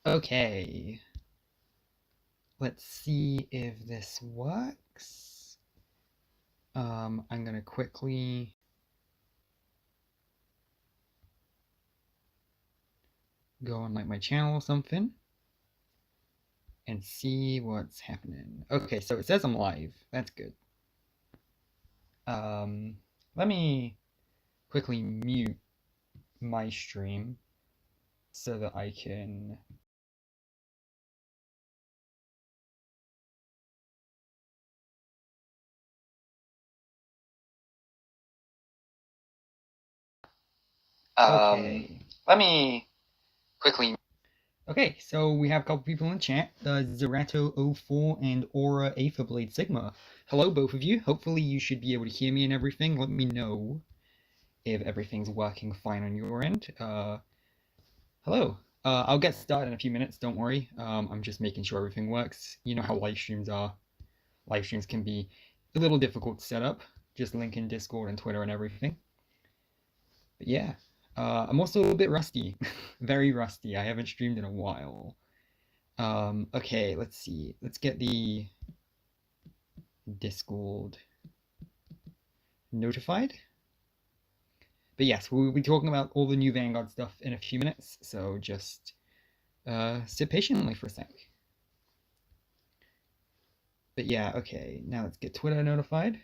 Okay, let's see if this works. I'm gonna quickly go on like my channel or something and see what's happening. Okay, so it says I'm live. That's good. Let me quickly mute my stream so that I can. Okay. Let me quickly. Okay, so we have a couple people in the chat. Zerato04 and Aura Aether Blade Sigma. Hello, both of you. Hopefully you should be able to hear me and everything. Let me know if everything's working fine on your end. Hello. I'll get started in a few minutes, don't worry. I'm just making sure everything works. You know how live streams are. Live streams can be a little difficult to set up. Just link in Discord and Twitter and everything. But yeah. I'm also a bit rusty. Very rusty. I haven't streamed in a while. Okay, let's see. Let's get the Discord notified. But yes, we'll be talking about all the new Vanguard stuff in a few minutes, so just sit patiently for a sec. But yeah, okay, now let's get Twitter notified.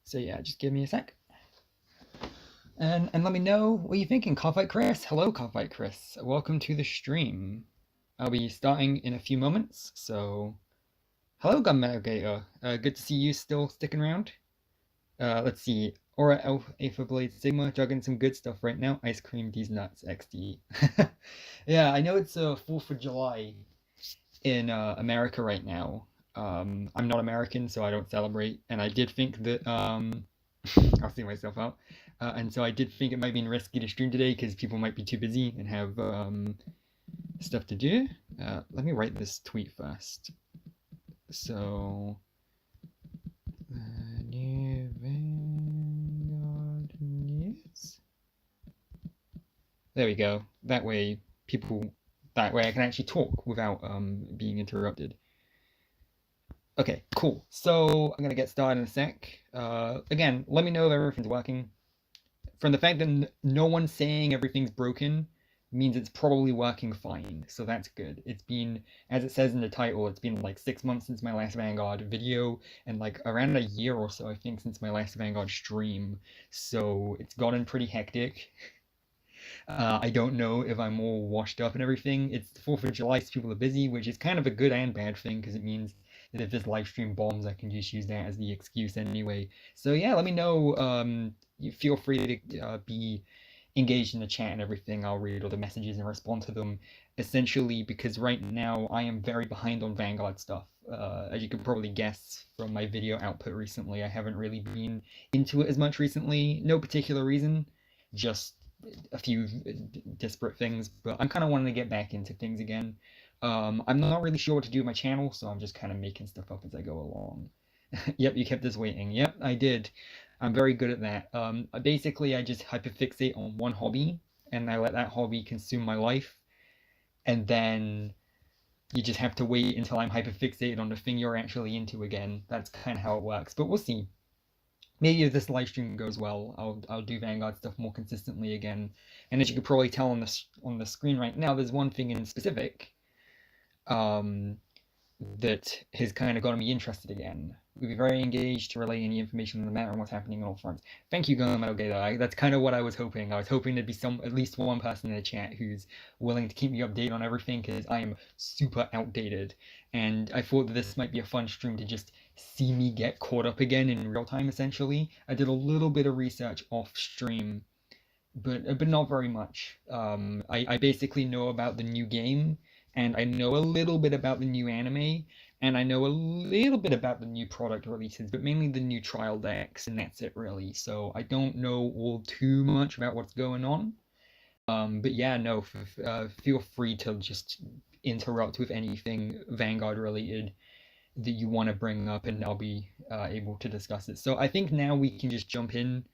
So yeah, just give me a sec. And let me know what you're thinking. Cardfight Chris. Hello, Cardfight Chris. Welcome to the stream. I'll be starting in a few moments, so hello, Gunmetal Gator. Good to see you still sticking around. Let's see. Aura Alpha Blade Sigma, juggling some good stuff right now. Ice cream, these nuts, XD. Yeah, I know it's 4th of July in America right now. I'm not American, so I don't celebrate, and I did think that I'll see myself out. And so I did think it might be risky to stream today because people might be too busy and have stuff to do. Let me write this tweet first. So, new Vanguard news. There we go. That way I can actually talk without being interrupted. Okay, cool. So I'm gonna get started in a sec. Again, let me know if everything's working. From the fact that no one's saying everything's broken means it's probably working fine, so that's good. It's been, as it says in the title, it's been like 6 months since my last Vanguard video, and like around a year or so, I think, since my last Vanguard stream, so it's gotten pretty hectic. I don't know if I'm all washed up and everything. It's the 4th of July, so people are busy, which is kind of a good and bad thing, because it means that if this live stream bombs, I can just use that as the excuse anyway. So yeah, let me know. You feel free to be engaged in the chat and everything. I'll read all the messages and respond to them, essentially because right now I am very behind on Vanguard stuff. As you can probably guess from my video output recently, I haven't really been into it as much recently. No particular reason, just a few disparate things, but I'm kind of wanting to get back into things again. I'm not really sure what to do with my channel, so I'm just kind of making stuff up as I go along. Yep, you kept us waiting. Yep, I did. I'm very good at that. Basically, I just hyperfixate on one hobby, and I let that hobby consume my life, and then you just have to wait until I'm hyperfixated on the thing you're actually into again. That's kind of how it works, but we'll see. Maybe if this live stream goes well, I'll do Vanguard stuff more consistently again. And as you can probably tell on the screen right now, there's one thing in specific that has kind of gotten me interested again. We'll be very engaged to relay any information on the matter and what's happening on all fronts. Thank you, Metal Gator. That's kind of what I was hoping. I was hoping there'd be at least one person in the chat who's willing to keep me updated on everything, because I am super outdated. And I thought that this might be a fun stream to just see me get caught up again in real time, essentially. I did a little bit of research off stream, but not very much. I basically know about the new game, and I know a little bit about the new anime, and I know a little bit about the new product releases, but mainly the new trial decks, and that's it really. So I don't know all too much about what's going on. But yeah, no, feel free to just interrupt with anything Vanguard related that you want to bring up, and I'll be able to discuss it. So I think now we can just jump in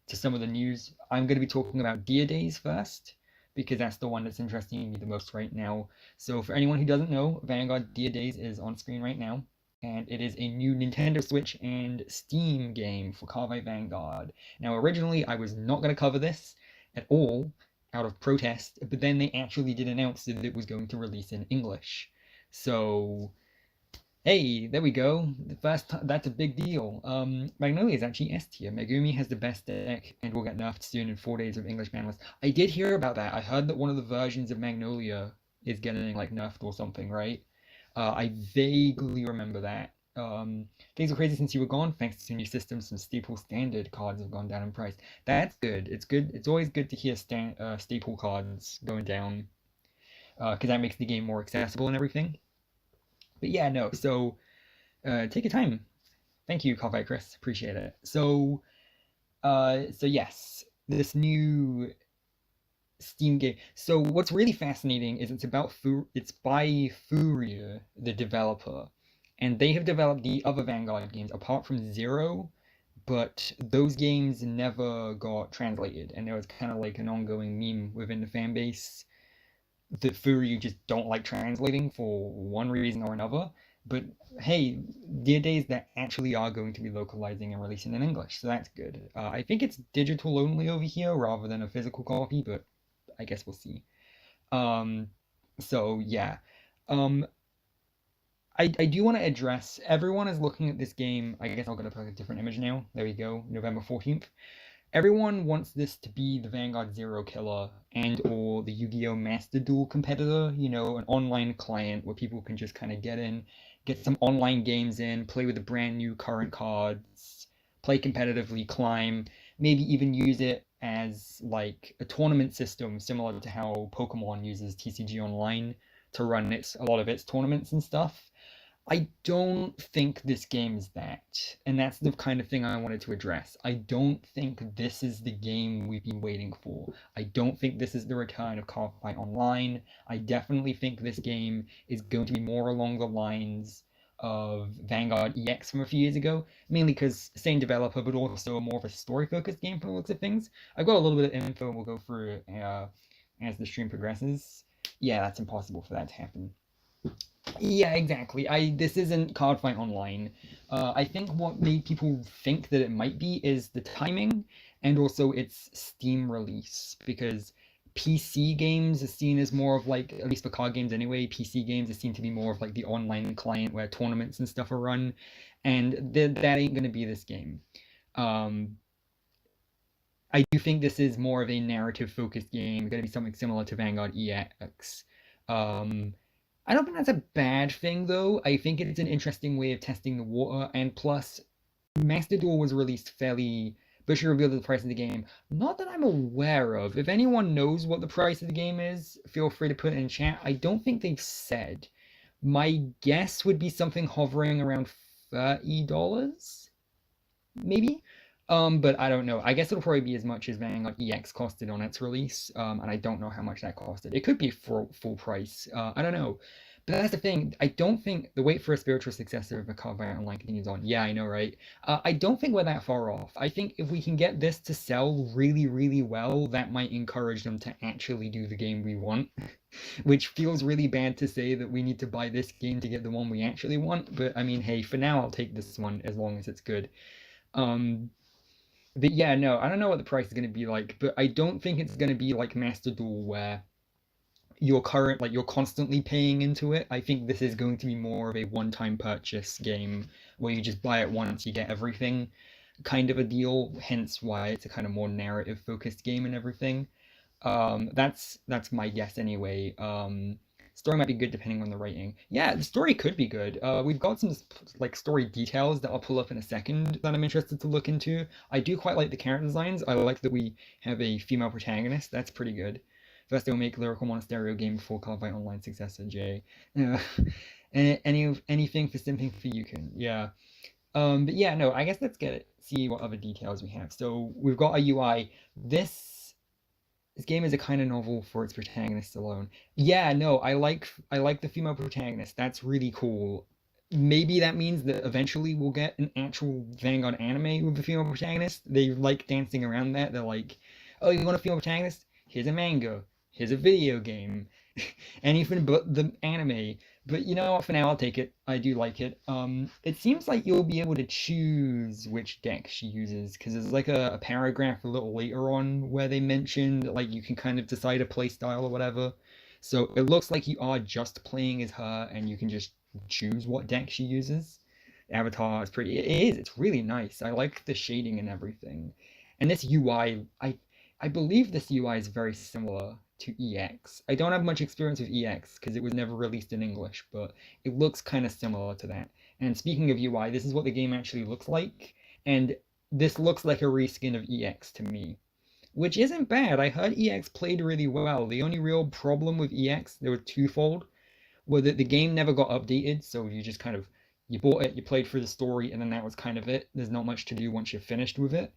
to some of the news. I'm going to be talking about Dear Days first, because that's the one that's interesting me the most right now. So for anyone who doesn't know, Vanguard Dear Days is on screen right now, and it is a new Nintendo Switch and Steam game for Cardfight Vanguard. Now, originally, I was not going to cover this at all out of protest, but then they actually did announce that it was going to release in English. So, hey, there we go. That's a big deal. Magnolia is actually S tier. Megumi has the best deck and will get nerfed soon in 4 days of English banlist. I did hear about that. I heard that one of the versions of Magnolia is getting like nerfed or something, right? I vaguely remember that. Things were crazy since you were gone. Thanks to new systems, some staple standard cards have gone down in price. That's good. It's good. It's always good to hear staple cards going down, because that makes the game more accessible and everything. But yeah, no. So take your time. Thank you, Cardfight Chris. Appreciate it. So yes, this new Steam game. So what's really fascinating is it's by Furia, the developer, and they have developed the other Vanguard games apart from Zero, but those games never got translated, and there was kind of like an ongoing meme within the fan base that Furia just don't like translating for one reason or another. But hey, Dear Days that actually are going to be localizing and releasing in English, so that's good. I think it's digital only over here rather than a physical copy, but I guess we'll see. So yeah. I do want to address, everyone is looking at this game. I guess I'll go to a different image now. There we go, November 14th. Everyone wants this to be the Vanguard Zero killer and or the Yu-Gi-Oh! Master Duel competitor, you know, an online client where people can just kind of get in, get some online games in, play with the brand new current cards, play competitively, climb, maybe even use it as like a tournament system similar to how Pokemon uses TCG Online to run a lot of its tournaments and stuff. I don't think this game is that, and that's the kind of thing I wanted to address. I don't think this is the game we've been waiting for. I don't think this is the return of Cardfight Online. I definitely think this game is going to be more along the lines of Vanguard EX from a few years ago, mainly because same developer, but also more of a story-focused game from the looks of things. I've got a little bit of info, and we'll go through it as the stream progresses. Yeah, that's impossible for that to happen. Yeah, exactly. This isn't Cardfight Online. I think what made people think that it might be is the timing and also its Steam release, because PC games is seen as more of like, at least for card games anyway, PC games is seen to be more of like the online client where tournaments and stuff are run, and that ain't gonna be this game. I do think this is more of a narrative-focused game, gonna be something similar to Vanguard EX. I don't think that's a bad thing, though. I think it's an interesting way of testing the water, and plus, Master Duel was released fairly... Bushy revealed the price of the game. Not that I'm aware of. If anyone knows what the price of the game is, feel free to put it in chat. I don't think they've said. My guess would be something hovering around $30, maybe? But I don't know. I guess it'll probably be as much as Vanguard EX costed on its release, and I don't know how much that costed. It could be full price. I don't know. But that's the thing. I don't think the wait for a spiritual successor of a Cardfight Online continues on. Yeah, I know, right? I don't think we're that far off. I think if we can get this to sell really, really well, that might encourage them to actually do the game we want. Which feels really bad to say that we need to buy this game to get the one we actually want. But I mean, hey, for now, I'll take this one as long as it's good. But yeah, no, I don't know what the price is going to be like, but I don't think it's going to be like Master Duel where you're constantly paying into it. I think this is going to be more of a one-time purchase game where you just buy it once, you get everything kind of a deal, hence why it's a kind of more narrative-focused game and everything. That's my guess anyway. Story might be good depending on the rating. Yeah, the story could be good. We've got some like story details that I'll pull up in a second that I'm interested to look into. I do quite like the character designs. I like that we have a female protagonist. That's pretty good. First, they'll make Lyrical Monasterio game before Cardfight Online successor, Jay. Anything for simping for Yukon. Yeah. But yeah, no, I guess let's see what other details we have. So we've got a UI. This game is a kind of novel for its protagonist alone. Yeah, no, I like the female protagonist. That's really cool. Maybe that means that eventually we'll get an actual Vanguard anime with a female protagonist. They like dancing around that. They're like, oh, you want a female protagonist? Here's a manga. here's a video game, anything but the anime. But you know what? For now, I'll take it. I do like it. It seems like you'll be able to choose which deck she uses because there's like a paragraph a little later on where they mentioned like you can kind of decide a play style or whatever. So it looks like you are just playing as her, and you can just choose what deck she uses. The avatar is pretty. It is. It's really nice. I like the shading and everything. And this UI, I believe this UI is very similar to EX. I don't have much experience with EX because it was never released in English, but it looks kind of similar to that. And speaking of UI, this is what the game actually looks like, and this looks like a reskin of EX to me, which isn't bad. I heard EX played really well. The only real problem with EX, there was twofold, were that the game never got updated, so you just kind of you bought it, you played through the story, and then that was kind of it. There's not much to do once you're finished with it.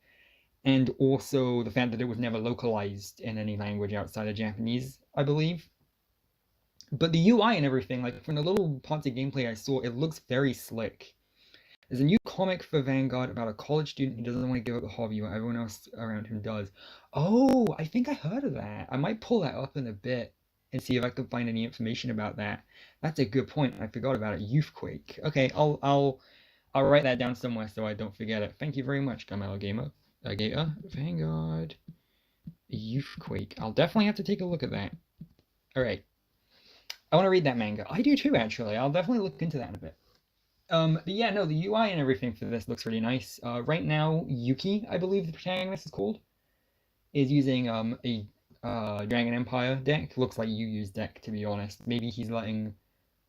And also the fact that it was never localized in any language outside of Japanese, I believe. But the UI and everything, like from the little parts of gameplay I saw, it looks very slick. There's a new comic for Vanguard about a college student who doesn't want to give up the hobby while everyone else around him does. Oh, I think I heard of that. I might pull that up in a bit and see if I can find any information about that. That's a good point. I forgot about it. Youthquake. Okay, I'll write that down somewhere so I don't forget it. Thank you very much, Gamel Gamer. Gator. Vanguard. Youthquake. I'll definitely have to take a look at that. Alright. I want to read that manga. I do too, actually. I'll definitely look into that in a bit. But yeah, no, the UI and everything for this looks really nice. Right now, Yuki, I believe the protagonist is called, is using a Dragon Empire deck. Looks like Yuyu's deck, to be honest. Maybe he's letting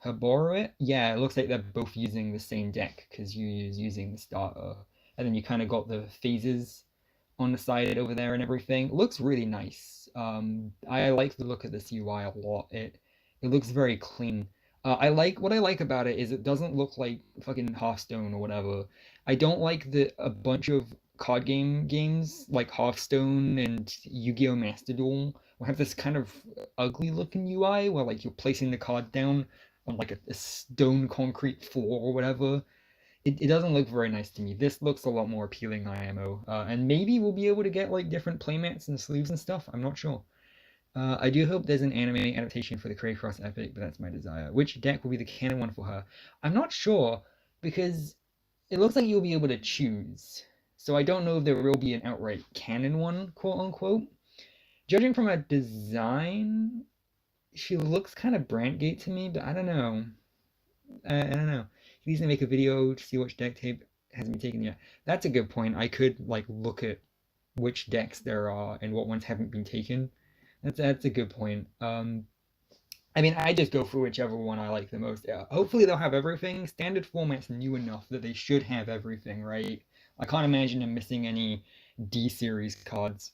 her borrow it? Yeah, it looks like they're both using the same deck, because Yuyu's using the starter. And then you kind of got the phases on the side over there and everything. It looks really nice. I like the look of this UI a lot. It looks very clean. What I like about it is it doesn't look like fucking Hearthstone or whatever. I don't like that a bunch of card games like Hearthstone and Yu-Gi-Oh! Master Duel will have this kind of ugly looking UI where like you're placing the card down on like a stone concrete floor or whatever. It doesn't look very nice to me. This looks a lot more appealing IMO. And maybe we'll be able to get like different playmats and sleeves and stuff. I'm not sure. I do hope there's an anime adaptation for the Craycross epic, but that's my desire. Which deck will be the canon one for her? I'm not sure, because it looks like you'll be able to choose. So I don't know if there will be an outright canon one, quote unquote. Judging from her design, she looks kind of Brandgate to me, but I don't know. I don't know. He needs to make a video to see which deck tape hasn't been taken yet. That's a good point. I could like look at which decks there are and what ones haven't been taken. That's a good point. I mean, I just go for whichever one I like the most. Yeah, hopefully they'll have everything. Standard format's new enough that they should have everything, right? I can't imagine them missing any D series cards.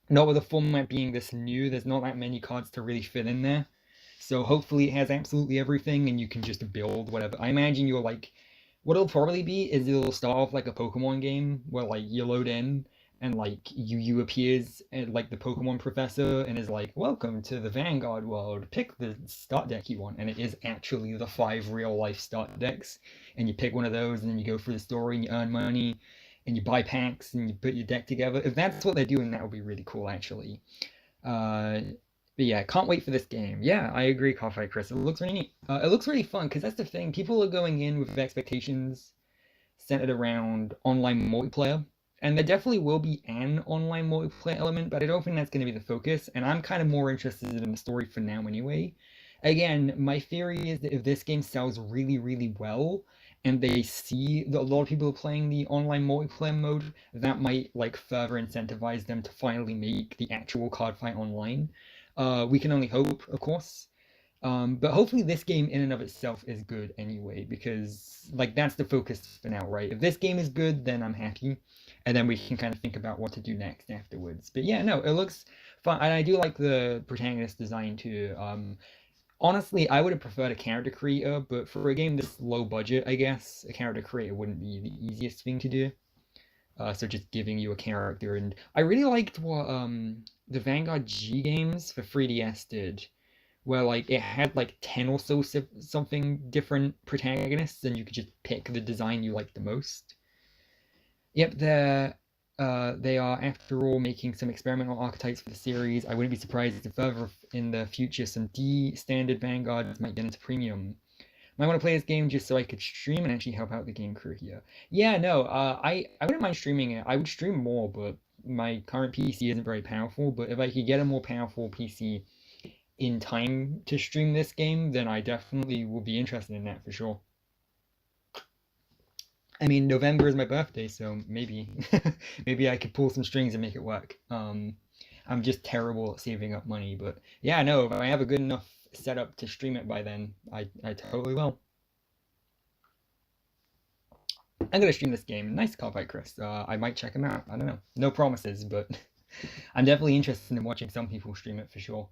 Not with the format being this new, there's not that many cards to really fit in there. So hopefully it has absolutely everything and you can just build whatever. I imagine you're like, what it'll probably be is it'll start off like a Pokemon game where like you load in and like Yuyu appears and like the Pokemon professor and is like, welcome to the Vanguard world, pick the start deck you want. And it is actually the 5 real life start decks. And you pick one of those and then you go through the story and you earn money and you buy packs and you put your deck together. If that's what they're doing, that would be really cool actually. But yeah, can't wait for this game. Yeah, I agree, Cardfight Chris. It looks really neat. It looks really fun because that's the thing. People are going in with expectations centered around online multiplayer. And there definitely will be an online multiplayer element, but I don't think that's going to be the focus. And I'm kind of more interested in the story for now anyway. Again, my theory is that if this game sells really, really well, and they see that a lot of people are playing the online multiplayer mode, that might like further incentivize them to finally make the actual card fight online. We can only hope, of course. But hopefully this game in and of itself is good anyway, because like that's the focus for now, right? If this game is good, then I'm happy. And then we can kind of think about what to do next afterwards. But yeah, no, it looks fun. And I do like the protagonist design too. Honestly, I would have preferred a character creator, but for a game this low budget, I guess, a character creator wouldn't be the easiest thing to do. So just giving you a character. And I really liked what the Vanguard G games for 3DS did, where like it had like 10 or so something different protagonists and you could just pick the design you liked the most. Yep, They are, after all, making some experimental archetypes for the series. I wouldn't be surprised if further in the future some D-standard Vanguards might get into premium. Might want to play this game just so I could stream and actually help out the game crew here. Yeah, no, I wouldn't mind streaming it. I would stream more, but my current PC isn't very powerful. But if I could get a more powerful PC in time to stream this game, then I definitely will be interested in that for sure. I mean, November is my birthday, so maybe maybe I could pull some strings and make it work. I'm just terrible at saving up money, but yeah, no, if I have a good enough setup to stream it by then, I totally will. I'm gonna stream this game. Nice call by Chris. I might check him out. I don't know. No promises, but I'm definitely interested in watching some people stream it for sure.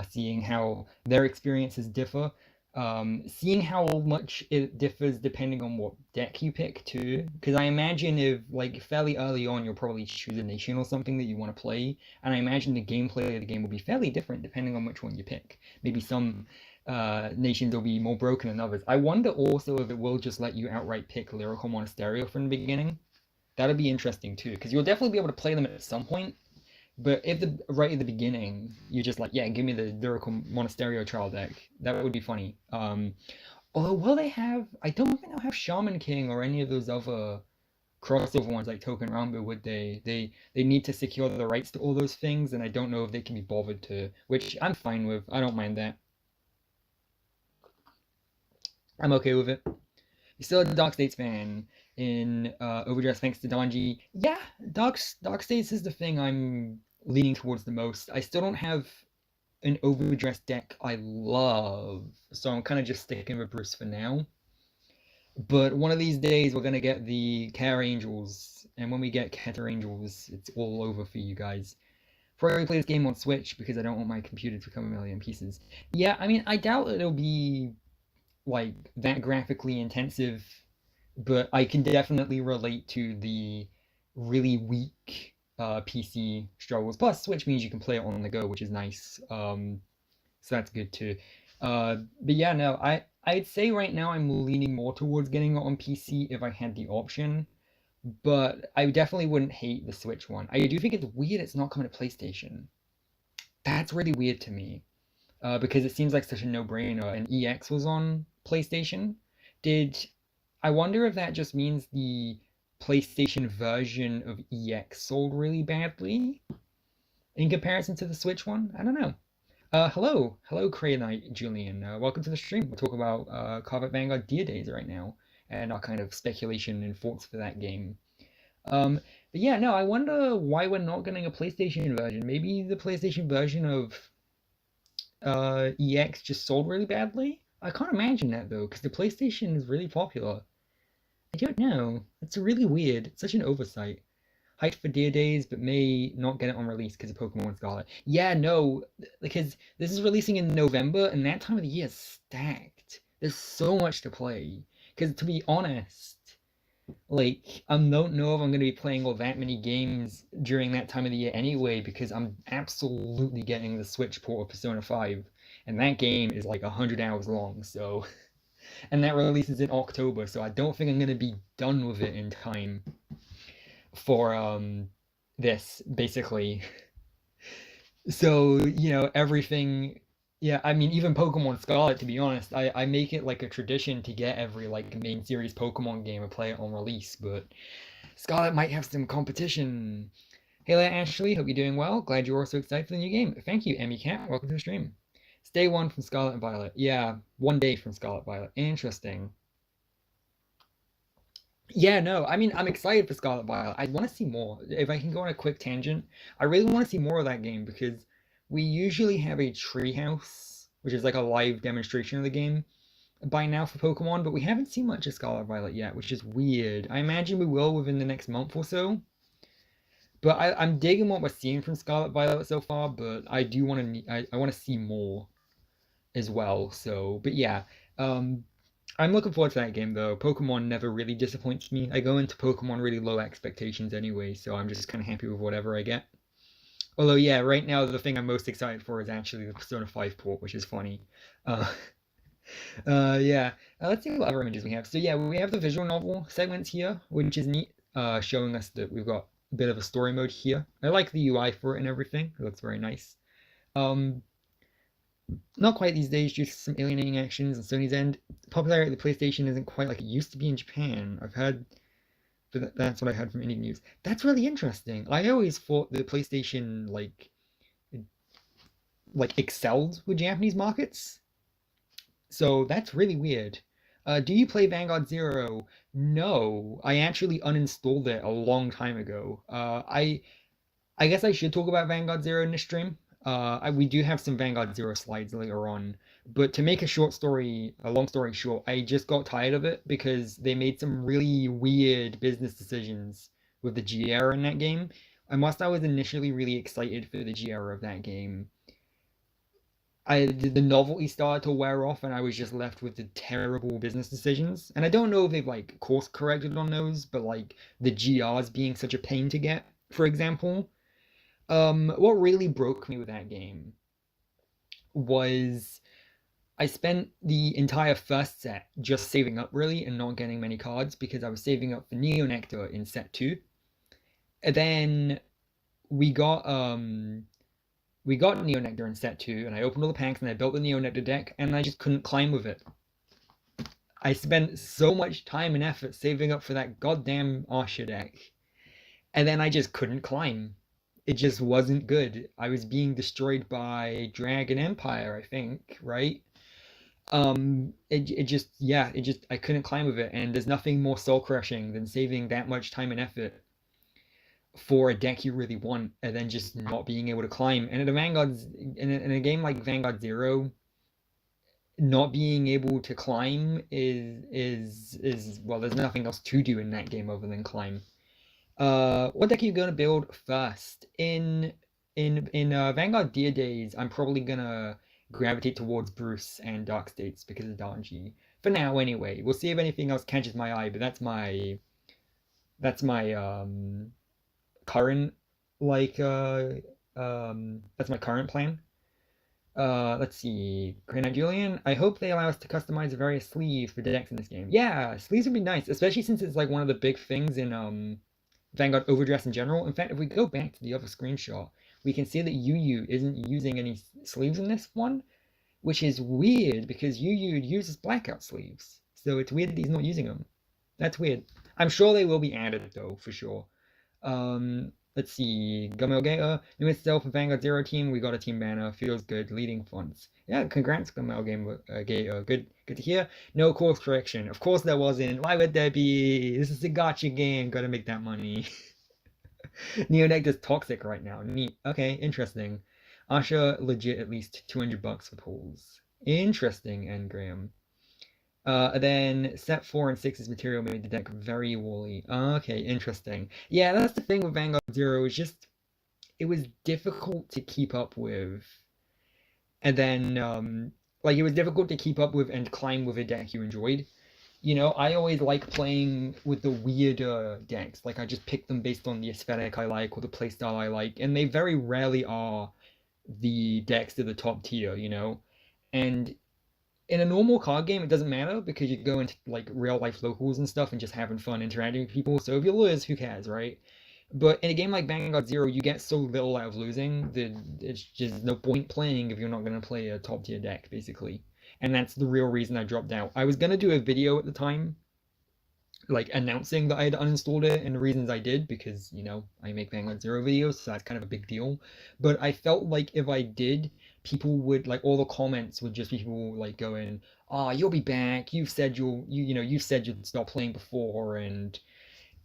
Seeing how their experiences differ. Seeing how much it differs depending on what deck you pick too. Because I imagine if like fairly early on you'll probably choose a nation or something that you want to play, and I imagine the gameplay of the game will be fairly different depending on which one you pick. Maybe some nations will be more broken than others. I wonder also if it will just let you outright pick Lyrical Monasterio from the beginning. That'd be interesting too, because you'll definitely be able to play them at some point. But if the right at the beginning you're just like, yeah, give me the Lyrical Monasterio trial deck, that would be funny. Although will they have? I don't think they'll have Shaman King or any of those other crossover ones like Token Rambo, would they? They need to secure the rights to all those things, and I don't know if they can be bothered to, which I'm fine with. I don't mind that. I'm okay with it. You're still a Dark States fan in Overdress thanks to Donji. Yeah, Dark States is the thing I'm leaning towards the most. I still don't have an Overdress deck I love, so I'm kind of just sticking with Bruce for now. But one of these days we're gonna get the Care Angels, and when we get Care Angels, it's all over for you guys. Probably play this game on Switch because I don't want my computer to become a million pieces. Yeah, I mean, I doubt it'll be like that graphically intensive, but I can definitely relate to the really weak PC struggles. Plus, Switch means you can play it on the go, which is nice. So that's good too. But yeah, no, I'd say right now I'm leaning more towards getting it on PC if I had the option. But I definitely wouldn't hate the Switch one. I do think it's weird it's not coming to PlayStation. That's really weird to me. Because it seems like such a no-brainer. And EX was on PlayStation. I wonder if that just means the PlayStation version of EX sold really badly in comparison to the Switch one? I don't know. Hello, Crayon Julian. Welcome to the stream. We're talking about Vanguard Dear Days right now, and our kind of speculation and thoughts for that game. But yeah, no, I wonder why we're not getting a PlayStation version. Maybe the PlayStation version of EX just sold really badly? I can't imagine that though, because the PlayStation is really popular. I don't know. It's really weird. It's such an oversight. Hyped for Dear Days, but may not get it on release because of Pokemon Scarlet. Yeah, no, because this is releasing in November, and that time of the year is stacked. There's so much to play. Because to be honest, like, I don't know if I'm going to be playing all that many games during that time of the year anyway, because I'm absolutely getting the Switch port of Persona 5, and that game is like 100 hours long, so... And that releases in October, so I don't think I'm going to be done with it in time for this, basically. So, everything... Yeah, I mean, even Pokemon Scarlet, to be honest, I make it like a tradition to get every like main series Pokemon game and play it on release, but Scarlet might have some competition. Hey there, Ashley, hope you're doing well. Glad you're also excited for the new game. Thank you, Emmy Cat. Welcome to the stream. It's day one from Scarlet and Violet. Yeah, 1 day from Scarlet Violet. Interesting. Yeah, no, I mean, I'm excited for Scarlet Violet. I want to see more. If I can go on a quick tangent, I really want to see more of that game because we usually have a treehouse, which is like a live demonstration of the game by now for Pokemon, but we haven't seen much of Scarlet Violet yet, which is weird. I imagine we will within the next month or so. But I'm digging what we're seeing from Scarlet Violet so far, but I do want to I want to see more as well. So, but yeah, I'm looking forward to that game though. Pokemon never really disappoints me. I go into Pokemon really low expectations anyway, so I'm just kind of happy with whatever I get. Although, yeah, right now the thing I'm most excited for is actually the Persona 5 port, which is funny. Uh, yeah. Let's see what other images we have. So yeah, we have the visual novel segments here, which is neat, showing us that we've got bit of a story mode here. I like the UI for it and everything. It looks very nice. Um, Not quite these days due to some alienating actions on Sony's end. Popularity of the PlayStation isn't quite like it used to be in Japan. I've heard that's what I heard from indie news. That's really interesting. I always thought the PlayStation like excelled with Japanese markets. So that's really weird. Do you play Vanguard Zero? No, I actually uninstalled it a long time ago. I guess I should talk about Vanguard Zero in this stream. We do have some Vanguard Zero slides later on, but to make a long story short, I just got tired of it because they made some really weird business decisions with the G era in that game. And whilst I was initially really excited for the G era of that game, the novelty started to wear off, and I was just left with the terrible business decisions. And I don't know if they've like course corrected on those, but like the GRs being such a pain to get, for example. What really broke me with that game was I spent the entire first set just saving up really and not getting many cards because I was saving up for Neo Nectar in set 2. And then we got Neo Nectar in set 2, and I opened all the packs and I built the Neo Nectar deck, and I just couldn't climb with it. I spent so much time and effort saving up for that goddamn Arsha deck, and then I just couldn't climb. It just wasn't good. I was being destroyed by Dragon Empire, I think, right? It just I couldn't climb with it, and there's nothing more soul crushing than saving that much time and effort for a deck you really want and then just not being able to climb. And in a game like Vanguard Zero, not being able to climb is well, there's nothing else to do in that game other than climb. What deck are you gonna build first? In Vanguard Dear Days, I'm probably gonna gravitate towards Bruce and Dark States because of Danji. For now, anyway. We'll see if anything else catches my eye, but that's my current that's my current plan. Let's see. Granite Julian, I hope they allow us to customize the various sleeves for decks in this game. Yeah, sleeves would be nice, especially since it's like one of the big things in Vanguard Overdress in general. In fact, if we go back to the other screenshot, we can see that Yuyu isn't using any sleeves in this one, which is weird because Yuyu uses blackout sleeves. So it's weird that he's not using them. That's weird. I'm sure they will be added though, for sure. Let's see. Gamel Gator, new itself Vanguard Zero team. We got a team banner. Feels good. Leading fonts. Yeah, congrats, Gamel Gator. Good to hear. No course correction. Of course there wasn't. Why would there be? This is a gotcha game. Gotta make that money. Neonect is toxic right now. Neat. Okay, interesting. Asha legit at least $200 for pulls. Interesting, Engram. Then set 4 and 6's material made the deck very woolly. Okay, interesting. Yeah, that's the thing with Vanguard Zero. It was difficult to keep up with. And then, it was difficult to keep up with and climb with a deck you enjoyed. You know, I always like playing with the weirder decks. Like, I just pick them based on the aesthetic I like or the playstyle I like. And they very rarely are the decks to the top tier, you know? And in a normal card game, it doesn't matter because you go into like real life locals and stuff and just having fun interacting with people. So if you lose, who cares, right? But in a game like Vanguard Zero, you get so little out of losing that it's just no point playing if you're not going to play a top tier deck, basically. And that's the real reason I dropped out. I was going to do a video at the time, like announcing that I had uninstalled it and the reasons I did, because, you know, I make Vanguard Zero videos, so that's kind of a big deal. But I felt like if I did, people would, like, all the comments would just be people, like, going, oh, you'll be back, you've said you said you'd stop playing before, and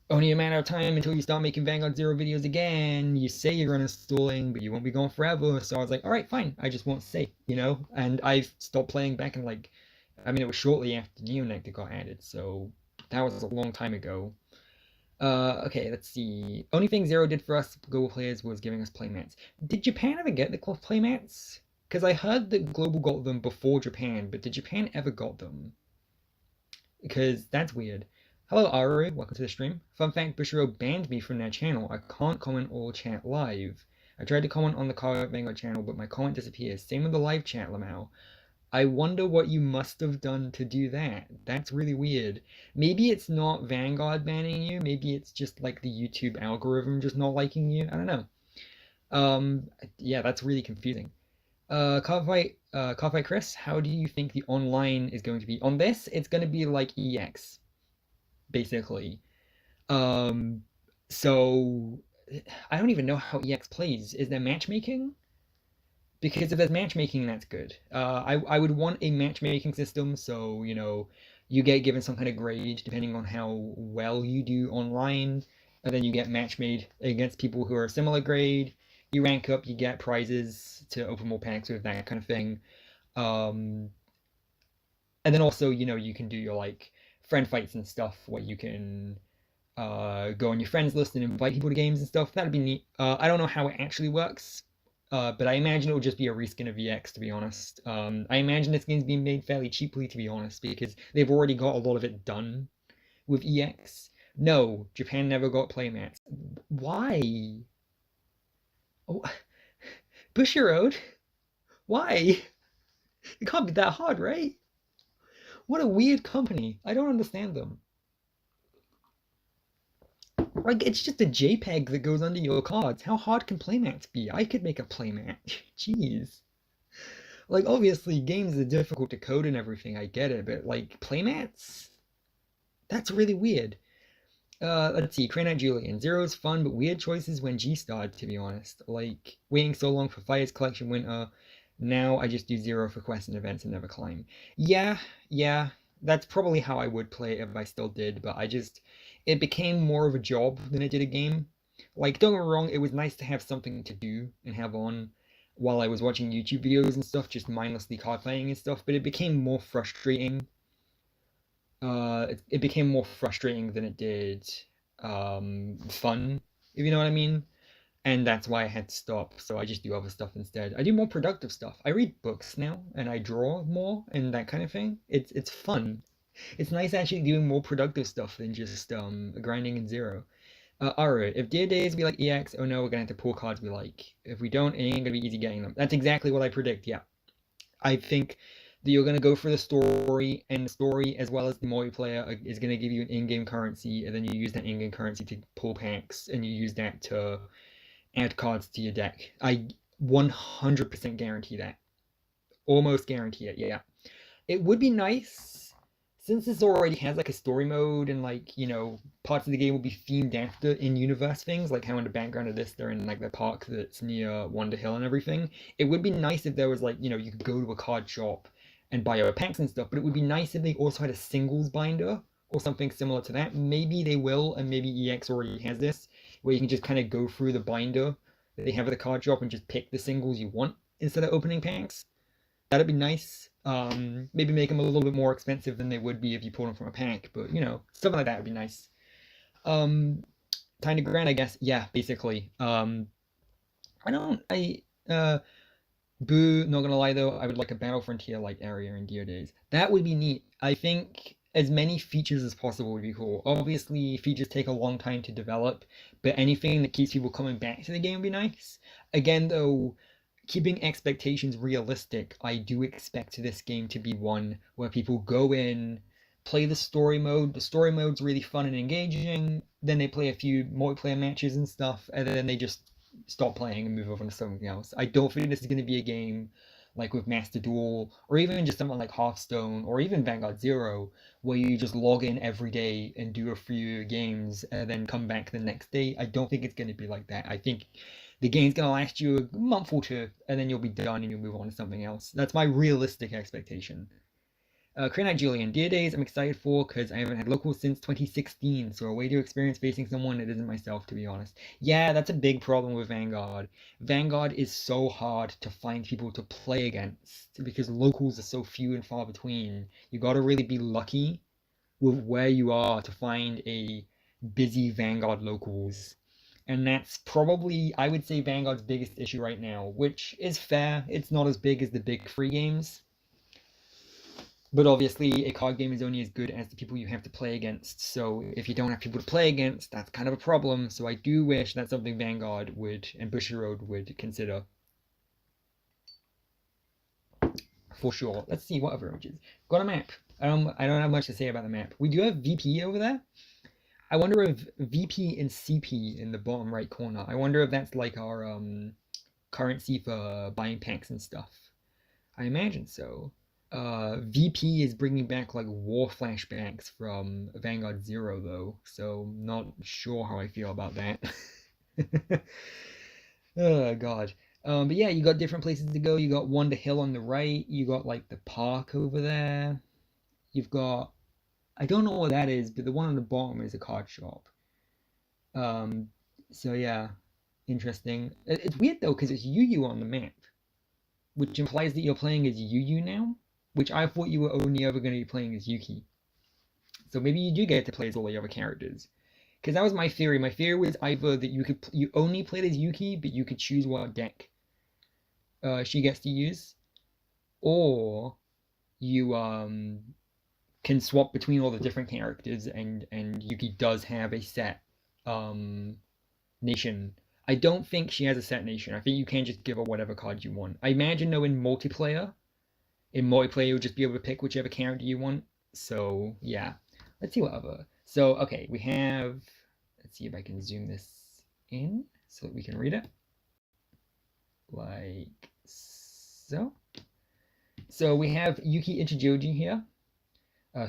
only a matter of time until you start making Vanguard Zero videos again. You say you're uninstalling, but you won't be gone forever. So I was like, all right, fine. I just won't say, you know? And I stopped playing back in, like, I mean, it was shortly after Neonectar got added, so that was a long time ago. Okay, let's see. Only thing Zero did for us global players was giving us playmats. Did Japan ever get the playmats? Because I heard that Global got them before Japan, but did Japan ever got them? Because that's weird. Hello, Aru. Welcome to the stream. Fun fact, bushiroad banned me from their channel. I can't comment or chat live. I tried to comment on the Vanguard channel, but my comment disappears. Same with the live chat, Lamau. I wonder what you must have done to do that. That's really weird. Maybe it's not Vanguard banning you. Maybe it's just like the YouTube algorithm just not liking you. I don't know. Yeah, that's really confusing. Cardfight Chris, how do you think the online is going to be? On this, it's going to be like EX, basically. Um, so I don't even know how EX plays. Is there matchmaking? Because if there's matchmaking, that's good. I would want a matchmaking system, so you get given some kind of grade depending on how well you do online, and then you get match made against people who are a similar grade. You rank up, you get prizes to open more packs with that kind of thing. Um, and then also, you can do your like friend fights and stuff where you can go on your friends list and invite people to games and stuff. That'd be neat. I don't know how it actually works, but I imagine it will just be a reskin of EX, to be honest. I imagine this game's being made fairly cheaply, to be honest, because they've already got a lot of it done with EX. No, Japan never got playmats. Why? Oh, bushiroad? Why? It can't be that hard, right? What a weird company. I don't understand them. Like, it's just a JPEG that goes under your cards. How hard can playmats be? I could make a playmat. Jeez. Like, obviously, games are difficult to code and everything, I get it, but, like, playmats? That's really weird. Let's see, Cranite Julian. Zero's fun, but weird choices when G started, to be honest. Like, waiting so long for Fire's Collection Winter. Now I just do Zero for quests and events and never climb. Yeah, yeah, that's probably how I would play it if I still did, but it became more of a job than it did a game. Like, don't get me wrong, it was nice to have something to do and have on while I was watching YouTube videos and stuff, just mindlessly card playing and stuff, but it became more frustrating. It became more frustrating than it did fun, if you know what I mean. And that's why I had to stop. So I just do other stuff instead. I do more productive stuff. I read books now and I draw more and that kind of thing. It's fun. It's nice actually doing more productive stuff than just grinding in Zero. Alright, if Dear Days be like EX, oh no, we're gonna have to pull cards we like. If we don't, it ain't gonna be easy getting them. That's exactly what I predict, yeah. I think that you're gonna go for the story, and the story as well as the multiplayer is gonna give you an in-game currency, and then you use that in-game currency to pull packs, and you use that to add cards to your deck. I 100% guarantee that. Almost guarantee it, yeah. It would be nice, since this already has like a story mode and like, parts of the game will be themed after in-universe things, like how in the background of this they're in like the park that's near Wonder Hill and everything. It would be nice if there was like, you could go to a card shop and buy your packs and stuff, but it would be nice if they also had a singles binder or something similar to that. Maybe they will, and maybe EX already has this, where you can just kind of go through the binder that they have at the card shop and just pick the singles you want instead of opening packs. That'd be nice. Maybe make them a little bit more expensive than they would be if you pulled them from a pack, but stuff like that would be nice. Um, Tiny Grand, I guess. Yeah, basically. I don't. Boo. Not gonna lie though, I would like a Battle Frontier like area in Dear Days. That would be neat. I think as many features as possible would be cool. Obviously, features take a long time to develop, but anything that keeps people coming back to the game would be nice. Again, though, keeping expectations realistic, I do expect this game to be one where people go in, play the story mode. The story mode's really fun and engaging. Then they play a few multiplayer matches and stuff, and then they just stop playing and move over to something else. I don't think this is going to be a game like with Master Duel, or even just something like Hearthstone, or even Vanguard Zero, where you just log in every day and do a few games and then come back the next day. I don't think it's going to be like that. I think the game's going to last you a month or two, and then you'll be done and you'll move on to something else. That's my realistic expectation. Cranite Julian, Dear Days, I'm excited for because I haven't had locals since 2016, so a way to experience facing someone that isn't myself, to be honest. Yeah, that's a big problem with Vanguard. Vanguard is so hard to find people to play against because locals are so few and far between. You gotta really be lucky with where you are to find a busy Vanguard locals. And that's probably, I would say, Vanguard's biggest issue right now, which is fair. It's not as big as the big free games. But obviously, a card game is only as good as the people you have to play against. So if you don't have people to play against, that's kind of a problem. So I do wish that's something Vanguard would and bushiroad would consider. for sure. Let's see what other images. Got a map. I don't have much to say about the map. We do have VP over there. I wonder if VP and CP in the bottom right corner. I wonder if that's like our currency for buying packs and stuff. I imagine so. VP is bringing back like war flashbacks from Vanguard Zero though, so not sure how I feel about that. Oh god. But yeah, you got different places to go. You got Wonder Hill on the right. You got like the park over there. You've got, I don't know what that is, but the one on the bottom is a card shop. So yeah, interesting. It's weird though because it's yuyu on the map, which implies that you're playing as yuyu now, which I thought you were only ever going to be playing as Yuki. So maybe you do get to play as all the other characters. Because that was my theory. My theory was either that you only played as Yuki, but you could choose what deck she gets to use, or you can swap between all the different characters, and Yuki does have a set nation. I don't think she has a set nation. I think you can just give her whatever card you want. I imagine though in multiplayer you'll just be able to pick whichever character you want. So yeah, let's see what other. So okay, we have, let's see if I can zoom this in so that we can read it. Like so. So we have Yuki Ichidoji here,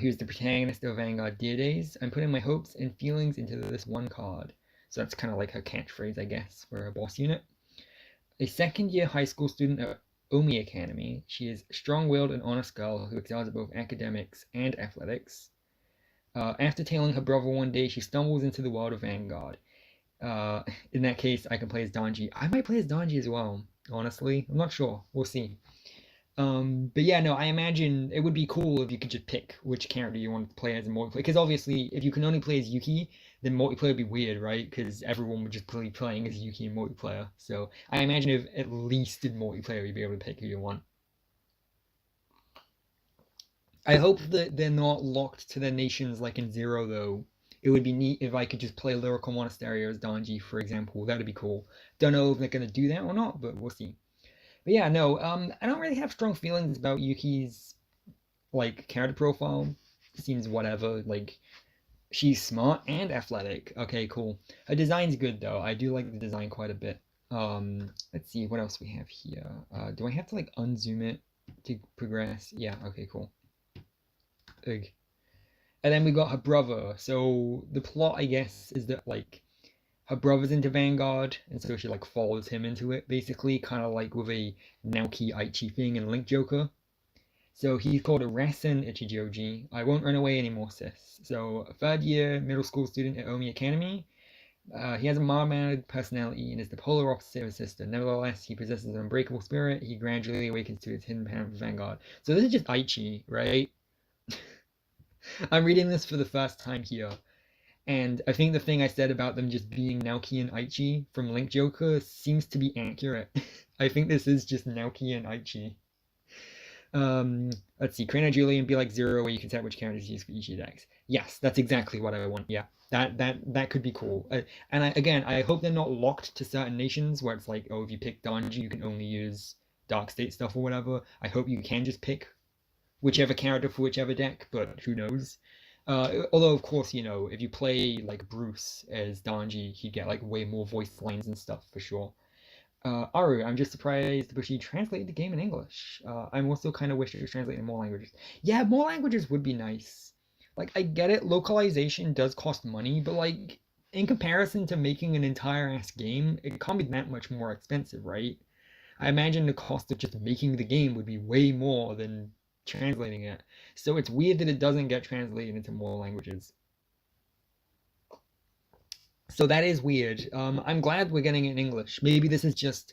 who's the protagonist of Vanguard Dear Days. I'm putting my hopes and feelings into this one card. So that's kind of like her catchphrase, I guess, for her boss unit. A second-year high school student at Omi Academy, she is a strong-willed and honest girl who excels at both academics and athletics. After tailing her brother one day, she stumbles into the world of Vanguard. In that case, I can play as Danji. I might play as Danji as well, honestly. I'm not sure. We'll see. But yeah, no, I imagine it would be cool if you could just pick which character you want to play as in multiplayer. Because obviously, if you can only play as Yuki, then multiplayer would be weird, right? Because everyone would just be playing as Yuki in multiplayer. So I imagine if at least in multiplayer, you'd be able to pick who you want. I hope that they're not locked to their nations like in Zero, though. It would be neat if I could just play Lyrical Monasterio as Danji, for example. That would be cool. Don't know if they're going to do that or not, but we'll see. But yeah, no, I don't really have strong feelings about Yuki's, like, character profile. Seems whatever, like, she's smart and athletic. Okay, cool. Her design's good, though. I do like the design quite a bit. Let's see, what else we have here? Do I have to, like, unzoom it to progress? Yeah, okay, cool. Ugh. And then we got her brother. So the plot, I guess, is that, like, her brother's into Vanguard, and so she like follows him into it, basically, kind of like with a Naoki Aichi thing in Link Joker. So he's called a Rasen Ichidoji. I won't run away anymore, sis. So a third year middle school student at Omi Academy. He has a mild-mannered personality and is the polar opposite of his sister. Nevertheless, he possesses an unbreakable spirit. He gradually awakens to his hidden power of Vanguard. So this is just Aichi, right? I'm reading this for the first time here. And I think the thing I said about them just being Naoki and Aichi from Link Joker seems to be accurate. I think this is just Naoki and Aichi. Let's see, Crane Julie and be like Zero, where you can set which characters you use for each decks. Yes, that's exactly what I want. Yeah, that could be cool. And again, I hope they're not locked to certain nations where it's like, oh, if you pick Danji, you can only use Dark State stuff or whatever. I hope you can just pick whichever character for whichever deck, but who knows. Although, of course, you know, if you play, like, Bruce as Danji, he'd get, like, way more voice lines and stuff, for sure. Aru, I'm just surprised Bushi translated the game in English. I'm also kind of wish it was translated in more languages. Yeah, more languages would be nice. Like, I get it, localization does cost money, but, like, in comparison to making an entire-ass game, it can't be that much more expensive, right? I imagine the cost of just making the game would be way more than translating it. So it's weird that it doesn't get translated into more languages. So that is weird. I'm glad we're getting it in English. Maybe this is just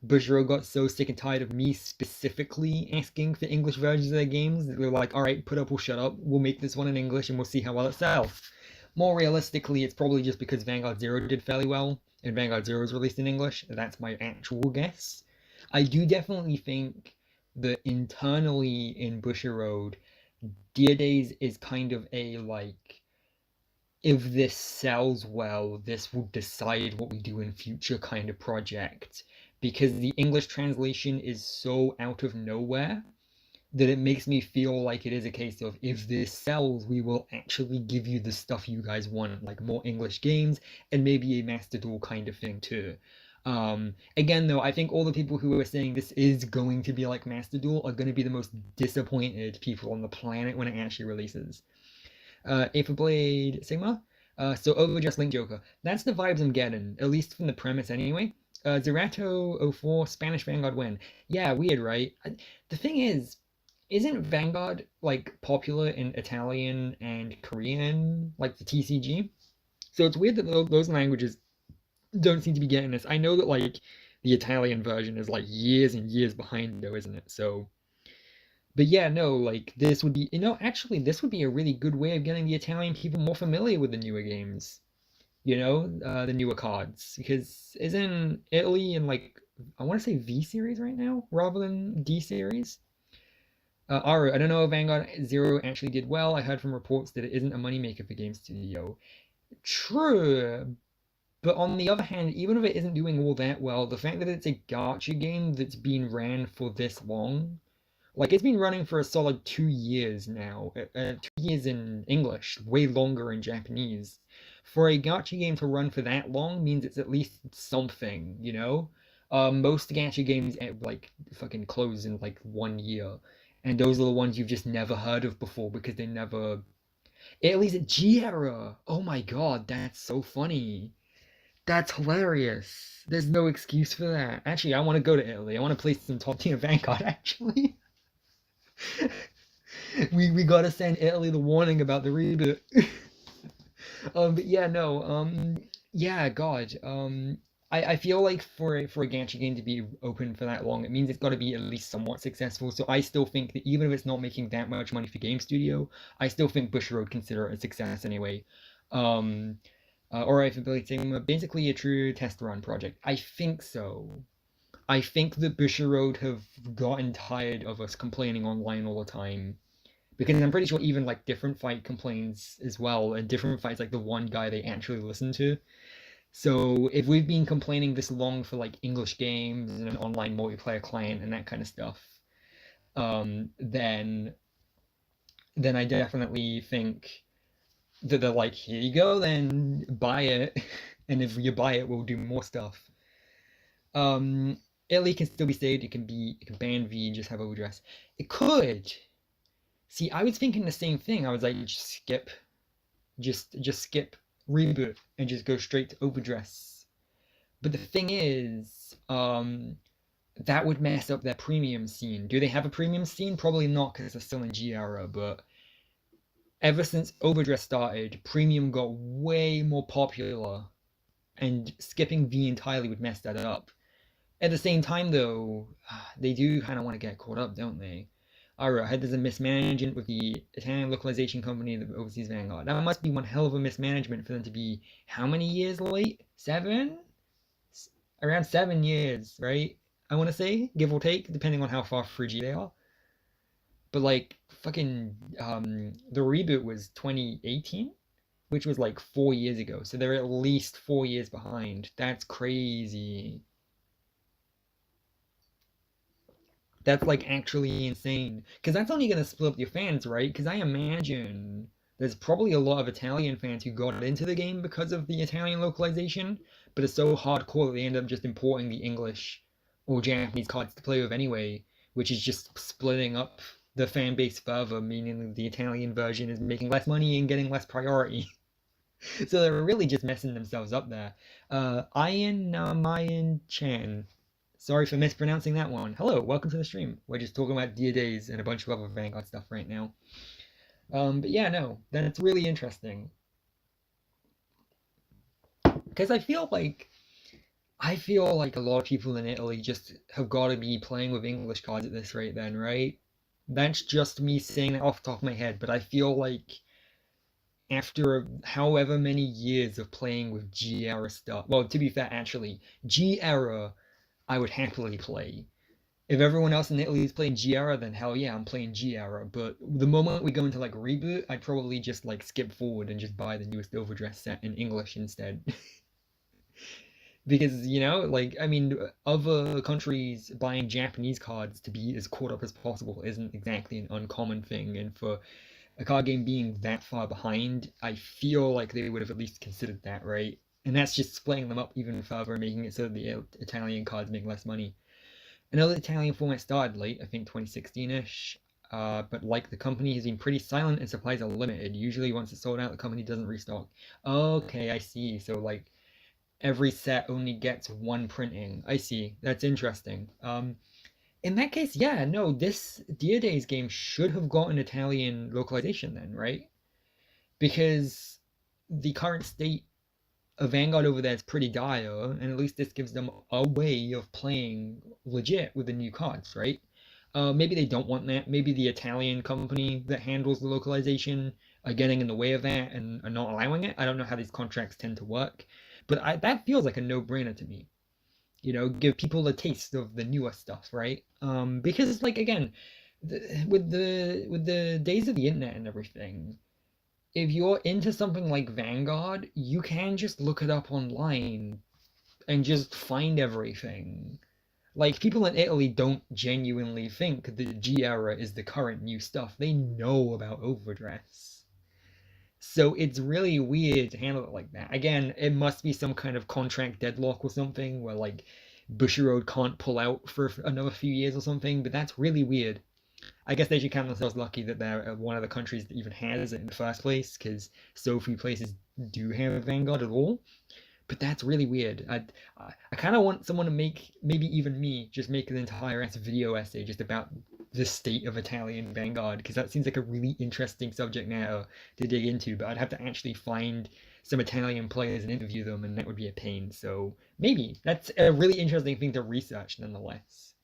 Bushiroad got so sick and tired of me specifically asking for English versions of their games that they're like, alright, put up or shut up. We'll make this one in English and we'll see how well it sells. More realistically, it's probably just because Vanguard Zero did fairly well and Vanguard Zero was released in English. That's my actual guess. I do definitely think that internally in Bushiroad, Dear Days is kind of a, like, if this sells well, this will decide what we do in future kind of project. Because the English translation is so out of nowhere that it makes me feel like it is a case of, if this sells, we will actually give you the stuff you guys want, like more English games and maybe a Master Duel kind of thing too. Again, though, I think all the people who are saying this is going to be like Master Duel are going to be the most disappointed people on the planet when it actually releases. Aether Blade Sigma. So Overdress Link Joker. That's the vibes I'm getting, at least from the premise anyway. Zerato 04 Spanish Vanguard win. Yeah, weird, right? The thing is, isn't Vanguard like popular in Italian and Korean, like the TCG? So it's weird that those languages don't seem to be getting this. I know that like the Italian version is like years and years behind though, isn't it? So, but yeah, no, like this would be, actually this would be a really good way of getting the Italian people more familiar with the newer games. The newer cards, because isn't Italy in like, I want to say V series right now rather than D series? Aru, I don't know if Vanguard Zero actually did well. I heard from reports that it isn't a moneymaker for Game Studio. True, but on the other hand, even if it isn't doing all that well, the fact that it's a gacha game that's been ran for this long, like it's been running for a solid 2 years now, 2 years in English, way longer in Japanese. For a gacha game to run for that long means it's at least something, you know? Most gacha games like fucking close in like 1 year, and those are the ones you've just never heard of before because they never. Italy's at G-Era! Oh my god, that's so funny. That's hilarious. There's no excuse for that. Actually, I want to go to Italy. I want to play some top tier Vanguard, actually. we gotta send Italy the warning about the reboot. But yeah, no, yeah, God, I feel like for a gacha game to be open for that long, it means it's got to be at least somewhat successful. So I still think that even if it's not making that much money for Game Studio, I still think bushiroad consider it a success anyway. Um, or I think basically a true test run project. I think so. I think that bushiroad have gotten tired of us complaining online all the time, because I'm pretty sure even like different fight complains as well, and different fights like the one guy they actually listen to. So if we've been complaining this long for like English games and an online multiplayer client and that kind of stuff, then I definitely think that they're like, here you go, then buy it, and if you buy it, we'll do more stuff. Italy can still be saved. It can ban V and just have Overdress. It could. See, I was thinking the same thing. I was like, just skip reboot and just go straight to Overdress. But the thing is, that would mess up their premium scene. Do they have a premium scene? Probably not, because they're still in G-Era, but ever since Overdress started, premium got way more popular, and skipping V entirely would mess that up. At the same time, though, they do kind of want to get caught up, don't they? Alright, I heard there's a mismanagement with the Italian localization company that oversees Vanguard. That must be one hell of a mismanagement for them to be how many years late? 7? Around 7 years, right? I want to say, give or take, depending on how far through G they are. But like, fucking, the reboot was 2018, which was like 4 years ago. So they're at least 4 years behind. That's crazy. That's like actually insane. Because that's only going to split up your fans, right? Because I imagine there's probably a lot of Italian fans who got into the game because of the Italian localization, but it's so hardcore that they end up just importing the English or Japanese cards to play with anyway, which is just splitting up the fan base further, meaning the Italian version is making less money and getting less priority. So they're really just messing themselves up there. Mayan Chan. Sorry for mispronouncing that one. Hello, welcome to the stream. We're just talking about Dear Days and a bunch of other Vanguard stuff right now. But yeah, no, that's really interesting. Because I feel like a lot of people in Italy just have got to be playing with English cards at this rate then, right? That's just me saying that off the top of my head, but I feel like after however many years of playing with G-Era stuff, well, to be fair, actually, G-Era I would happily play. If everyone else in Italy is playing G-Era, then hell yeah, I'm playing G-Era. But the moment we go into like reboot, I'd probably just like skip forward and just buy the newest Overdress set in English instead. Because, you know, like, I mean, other countries buying Japanese cards to be as caught up as possible isn't exactly an uncommon thing. And for a card game being that far behind, I feel like they would have at least considered that, right? And that's just splitting them up even further and making it so that the Italian cards make less money. Another Italian format started late, I think 2016-ish, but like the company has been pretty silent and supplies are limited. Usually once it's sold out, the company doesn't restock. Okay, I see. So like every set only gets one printing. I see. That's interesting. In that case, yeah, no, this Dear Days game should have gotten Italian localization then, right? Because the current state of Vanguard over there is pretty dire, and at least this gives them a way of playing legit with the new cards, right? Maybe they don't want that. Maybe the Italian company that handles the localization are getting in the way of that and are not allowing it. I don't know how these contracts tend to work, but that feels like a no-brainer to me. You know, give people a taste of the newer stuff, right? Because it's like again, with the days of the internet and everything, if you're into something like Vanguard, you can just look it up online and just find everything. Like people in Italy don't genuinely think the G era is the current new stuff. They know about Overdress. So it's really weird to handle it like that. Again, it must be some kind of contract deadlock or something where like bushiroad can't pull out for another few years or something, but that's really weird. I guess they should count themselves lucky that they're one of the countries that even has it in the first place, because so few places do have a Vanguard at all. But that's really weird. I kind of want someone to make, maybe even me, just make an entire video essay just about the state of Italian Vanguard, because that seems like a really interesting subject matter to dig into. But I'd have to actually find some Italian players and interview them, and that would be a pain. So maybe that's a really interesting thing to research, nonetheless.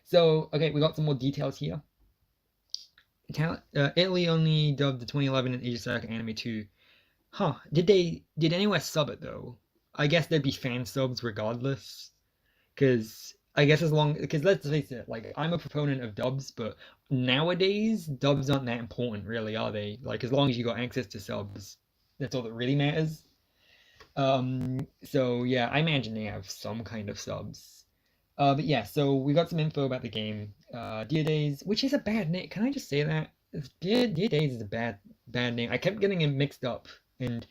So okay, we got some more details here. Italy only dubbed the 2011 and Asia Circuit Anime 2. Huh. Did anyone sub it though? I guess there'd be fan subs regardless. Cause I guess as long because let's face it, like I'm a proponent of dubs, but nowadays dubs aren't that important really, are they? Like as long as you got access to subs, that's all that really matters. So yeah, I imagine they have some kind of subs. But yeah, so we got some info about the game. Dear Days, which is a bad name. Can I just say that? Dear Days is a bad name. I kept getting it mixed up and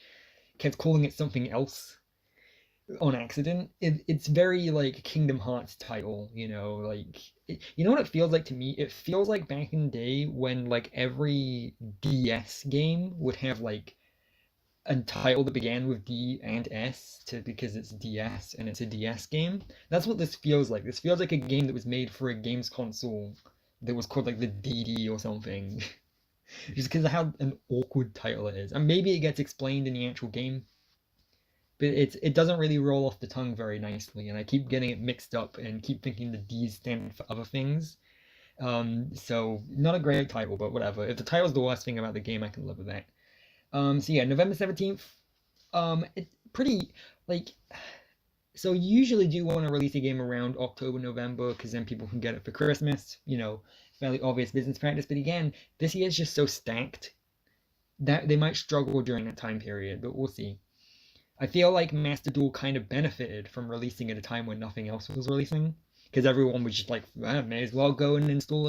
kept calling it something else on accident. It's very like Kingdom Hearts title, you know, like you know what it feels like to me? It feels like back in the day when like every DS game would have like a title that began with D and S to because it's DS and it's a DS game. That's what this feels like. This feels like a game that was made for a games console that was called like the DD or something. Just because of how an awkward title it is. And maybe it gets explained in the actual game, but it doesn't really roll off the tongue very nicely, and I keep getting it mixed up and keep thinking the D's stand for other things. So not a great title, but whatever. If the title's the worst thing about the game, I can live with that. So yeah, November 17th. It pretty like so you usually do want to release a game around October, November, because then people can get it for Christmas, you know, fairly obvious business practice. But again, this year is just so stacked that they might struggle during that time period, but we'll see. I feel like Master Duel kind of benefited from releasing at a time when nothing else was releasing, because everyone was just like, I may as well go and install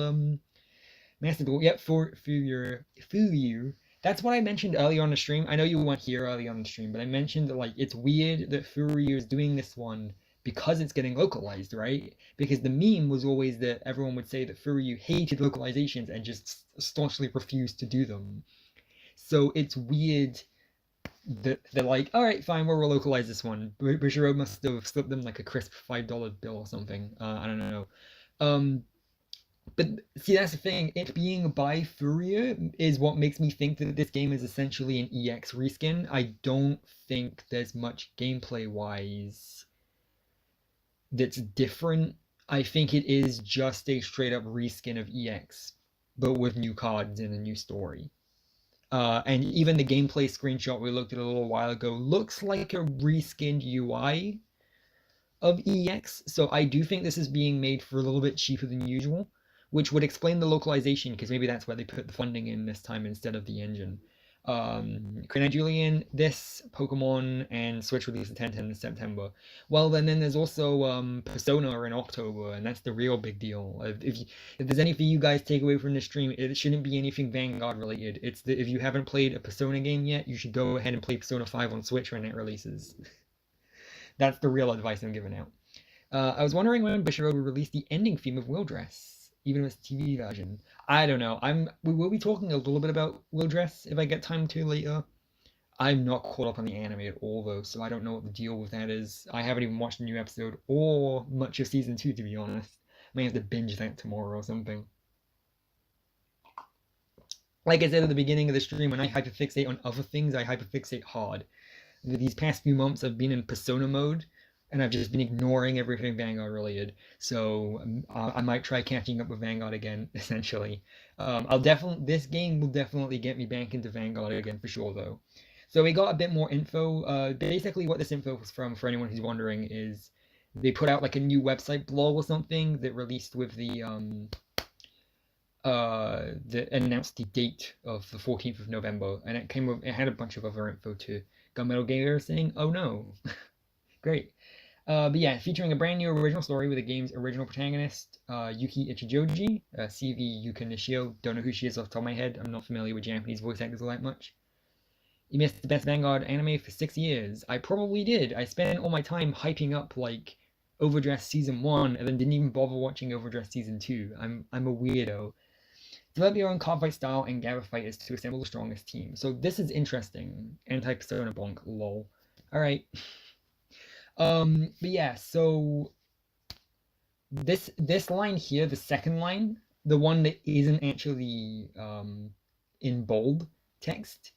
Master Duel. Yep, for you. That's what I mentioned earlier on the stream. I know you weren't here early on the stream, but I mentioned that like it's weird that Furyu is doing this one because it's getting localized, right? Because the meme was always that everyone would say that Furyu hated localizations and just staunchly refused to do them. So it's weird that they're like, all right, fine, we'll localize this one. Bushiroad must have slipped them like a crisp $5 bill or something. I don't know. But see, that's the thing. It being by Furia is what makes me think that this game is essentially an EX reskin. I don't think there's much gameplay-wise that's different. I think it is just a straight-up reskin of EX, but with new cards and a new story. And even the gameplay screenshot we looked at a little while ago looks like a reskinned UI of EX. So I do think this is being made for a little bit cheaper than usual, which would explain the localization, because maybe that's where they put the funding in this time instead of the engine. Credit Julian, this Pokemon and Switch release the 10th in September. Well, then there's also Persona in October, and that's the real big deal. If there's anything you guys take away from this stream, it shouldn't be anything Vanguard related. It's if you haven't played a Persona game yet, you should go ahead and play Persona 5 on Switch when it releases. That's the real advice I'm giving out. I was wondering when bushiroad would release the ending theme of Will+Dress, even if it's TV version. I don't know. We will be talking a little bit about Will+Dress if I get time to later. I'm not caught up on the anime at all though, so I don't know what the deal with that is. I haven't even watched a new episode or much of season 2 to be honest. I may have to binge that tomorrow or something. Like I said at the beginning of the stream, when I hyperfixate on other things, I hyperfixate hard. These past few months I've been in Persona mode, and I've just been ignoring everything Vanguard related. So I might try catching up with Vanguard again, essentially. This game will definitely get me back into Vanguard again for sure, though. So we got a bit more info. Basically, what this info was from, for anyone who's wondering, is they put out like a new website blog or something that released with the announced the date of the 14th of November, and it had a bunch of other info too. Gunmetal Gamer saying, "Oh no." Great. But yeah, featuring a brand new original story with the game's original protagonist, Yuki Ichidoji, CV Yuka Nishio. Don't know who she is off the top of my head. I'm not familiar with Japanese voice actors all that much. You missed the best Vanguard anime for 6 years. I probably did. I spent all my time hyping up like Overdress Season 1 and then didn't even bother watching Overdress Season 2. I'm a weirdo. Develop your own cardfight style and gather fighters to assemble the strongest team. So this is interesting. Anti-Persona bonk, lol. Alright. But yeah, so this line here, the second line, the one that isn't actually in bold text,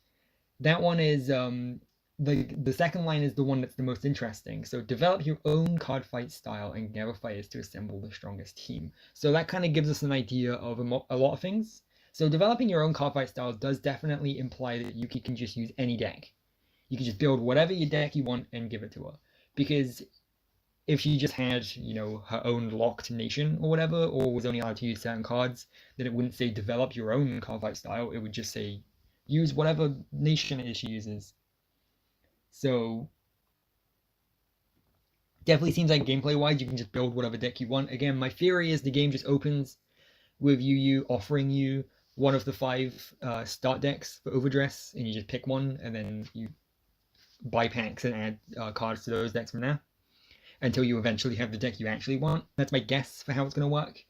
that one is the second line is the one that's the most interesting. So develop your own card fight style and gather fighters to assemble the strongest team. So that kind of gives us an idea of a lot of things. So developing your own card fight style does definitely imply that Yuki can just use any deck. You can just build whatever your deck you want and give it to her. Because if she just had, her own locked nation or whatever, or was only allowed to use certain cards, then it wouldn't say develop your own card fight style. It would just say use whatever nation it is she uses. So definitely seems like gameplay wise you can just build whatever deck you want. Again, my theory is the game just opens with yuyu offering you one of the 5 start decks for Overdress, and you just pick one and then you buy packs and add cards to those decks from there until you eventually have the deck you actually want. That's my guess for how it's going to work.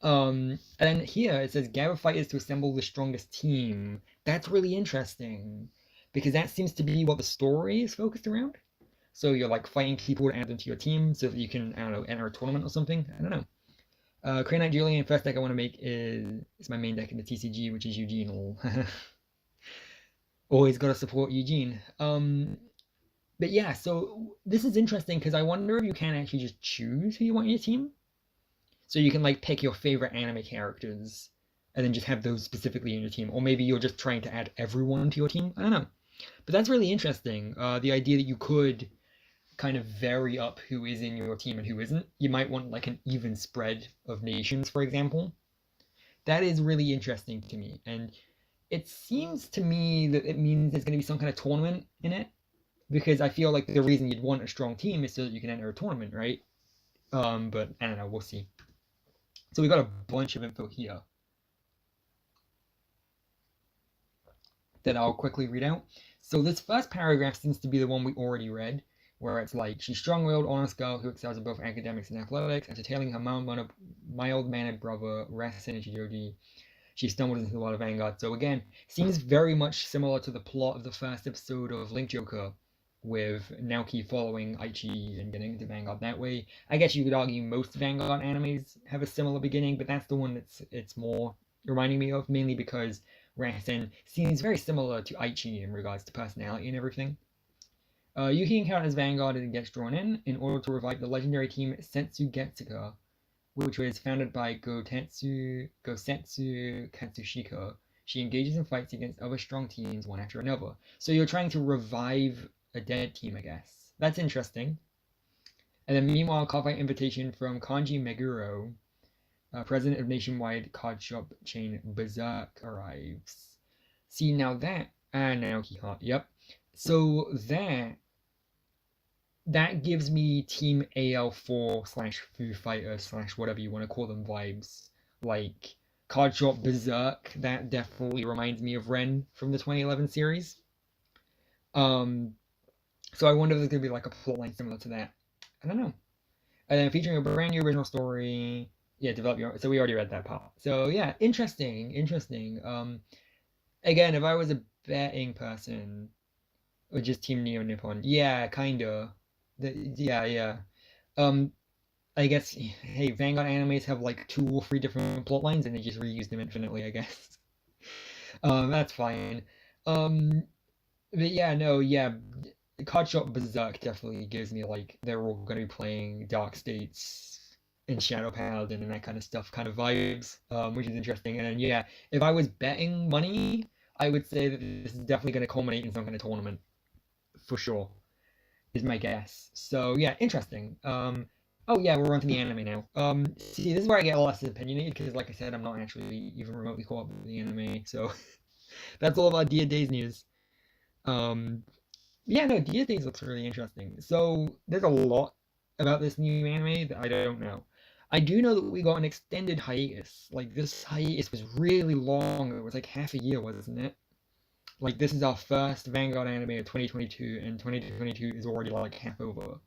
And then here it says gather fighters to assemble the strongest team. That's really interesting because that seems to be what the story is focused around. So you're like fighting people to add them to your team so that you can, I don't know, enter a tournament or something. I don't know. Knight Julian, first deck I want to make is my main deck in the TCG, which is Eugene. Always got to support Eugene. But yeah, so this is interesting because I wonder if you can actually just choose who you want in your team. So you can like pick your favorite anime characters and then just have those specifically in your team. Or maybe you're just trying to add everyone to your team. I don't know. But that's really interesting. The idea that you could kind of vary up who is in your team and who isn't. You might want like an even spread of nations, for example. That is really interesting to me. And it seems to me that it means there's going to be some kind of tournament in it. Because I feel like the reason you'd want a strong team is so that you can enter a tournament, right? But I don't know, we'll see. So we got a bunch of info here that I'll quickly read out. So this first paragraph seems to be the one we already read, where it's like, she's strong-willed, honest girl who excels in both academics and athletics, entertaining her mild-mannered brother, Rasen Ichidoji. She stumbled into the world of Vanguard. So again, seems very much similar to the plot of the first episode of Link Joker, with Naoki following Aichi and getting into Vanguard that way. I guess you could argue most Vanguard animes have a similar beginning, but that's the one it's more reminding me of, mainly because Rasen seems very similar to Aichi in regards to personality and everything. Yuki encounters Vanguard and gets drawn in order to revive the legendary team Sensu Getsuka, which was founded by Gosetsu Katsushika. She engages in fights against other strong teams one after another. So you're trying to revive a dead team, I guess. That's interesting. And then meanwhile, cardfight invitation from Kanji Meguro, president of nationwide card shop chain Berserk, arrives. See, now that And Naoki Hart. Yep. So that gives me Team AL4 slash Foo Fighter slash whatever you want to call them vibes. Like Card Shop Berserk, that definitely reminds me of Ren from the 2011 series. Um, so I wonder if there's gonna be like a plotline similar to that. I don't know. And then featuring a brand new original story. Yeah, develop your. So we already read that part. So yeah, interesting, interesting. Again, if I was a betting person, or just Team Neo Nippon, yeah, kinda. Yeah, yeah. Um, I guess hey, Vanguard animes have like 2 or 3 different plot lines, and they just reuse them infinitely. I guess. That's fine. Um, but yeah, no, yeah. Card Shop Berserk definitely gives me like they're all gonna be playing Dark States and Shadow Paladin and that kind of stuff, kind of vibes, which is interesting. And yeah, if I was betting money, I would say that this is definitely gonna culminate in some kind of tournament for sure. Is my guess. So yeah, interesting. Oh yeah, we're on to the anime now. See, this is where I get less opinionated because, like I said, I'm not actually even remotely caught up with the anime. So that's all about Dear Days news. Um, yeah, no, Dear Days looks really interesting. So there's a lot about this new anime that I don't know. I do know that we got an extended hiatus. Like this hiatus was really long. It was like half a year, wasn't it? Like this is our first Vanguard anime of 2022, and 2022 is already like half over.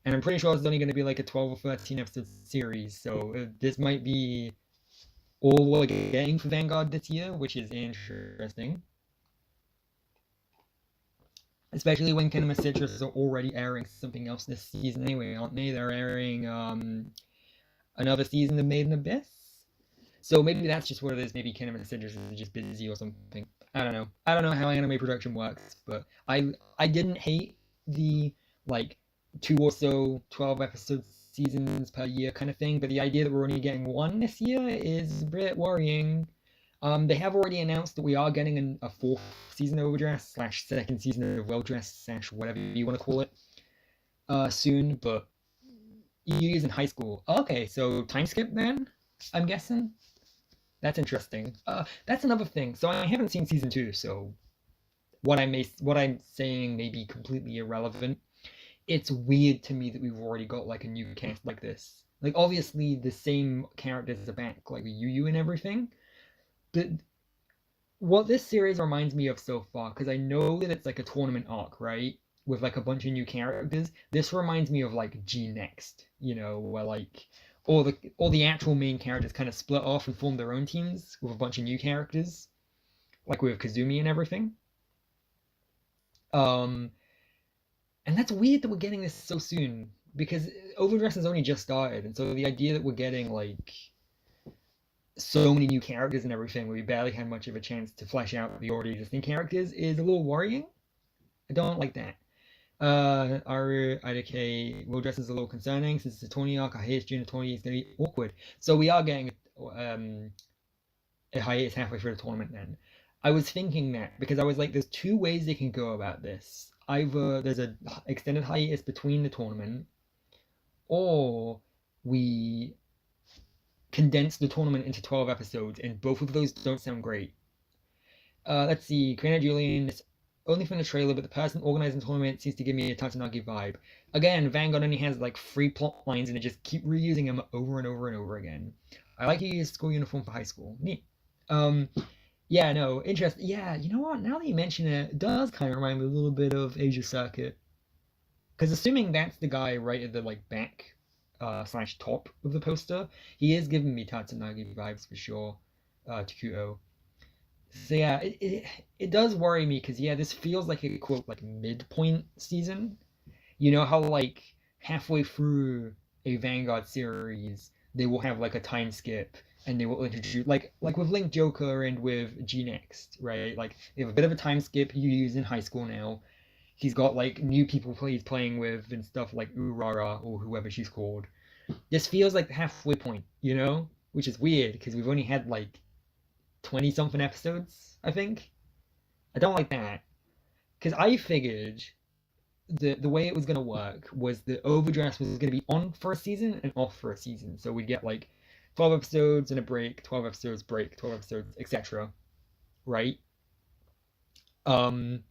And I'm pretty sure it's only going to be like a 12 or 13 episode series. So this might be all we're getting for Vanguard this year, which is interesting. Especially when Kinema Citrus are already airing something else this season anyway, aren't they? They're airing another season of Made in Abyss. So maybe that's just what it is. Maybe Kinema Citrus is just busy or something. I don't know. I don't know how anime production works, but I didn't hate the like 2 or so 12 episode seasons per year kind of thing, but the idea that we're only getting one this year is a bit worrying. They have already announced that we are getting a 4th season of Overdress slash 2nd season of Will+Dress slash whatever you want to call it soon, but Yu's in high school. Okay, so time skip then, I'm guessing. That's interesting. That's another thing. So I haven't seen season 2, so what I'm saying may be completely irrelevant. It's weird to me that we've already got like a new cast like this. Like obviously the same characters are back, like yuyu and everything. But what this series reminds me of so far, because I know that it's like a tournament arc, right? With like a bunch of new characters. This reminds me of like G Next, where like all the actual main characters kind of split off and form their own teams with a bunch of new characters, like with Kazumi and everything. Um, and that's weird that we're getting this so soon because Overdress has only just started, and so the idea that we're getting like so many new characters and everything where we barely had much of a chance to flesh out the already existing characters is a little worrying. I don't like that. Aru IDK Will+Dress is a little concerning since it's a 20 arc. I hate June 20 is gonna be awkward. So we are getting a hiatus halfway through the tournament then. I was thinking that because I was like, there's 2 ways they can go about this. Either there's a extended hiatus between the tournament, or we condense the tournament into 12 episodes, and both of those don't sound great. Let's see, Karina Julian, it's only from the trailer, but the person organizing the tournament seems to give me a Tatsunagi vibe. Again, Vanguard only has like 3 plot lines, and they just keep reusing them over and over and over again. I like to use school uniform for high school. Neat. Yeah, no, interesting. Yeah, you know what? Now that you mention it, it does kind of remind me a little bit of Asia Circuit. Because assuming that's the guy right at the like back slash top of the poster, he is giving me Tatsunagi vibes for sure. Takuto. So yeah, it does worry me because yeah, this feels like a quote like midpoint season. You know how like halfway through a Vanguard series, they will have like a time skip and they will introduce like with Link Joker and with G Next, right? Like they have a bit of a time skip. He's in high school now. He's got like new people he's playing with and stuff like Urara or whoever she's called. This feels like the halfway point, which is weird because we've only had like 20 something episodes, I think. I don't like that because I figured the way it was gonna work was the Overdress was gonna be on for a season and off for a season. So we'd get like 12 episodes and a break, 12 episodes break, 12 episodes, etc. Right? Um,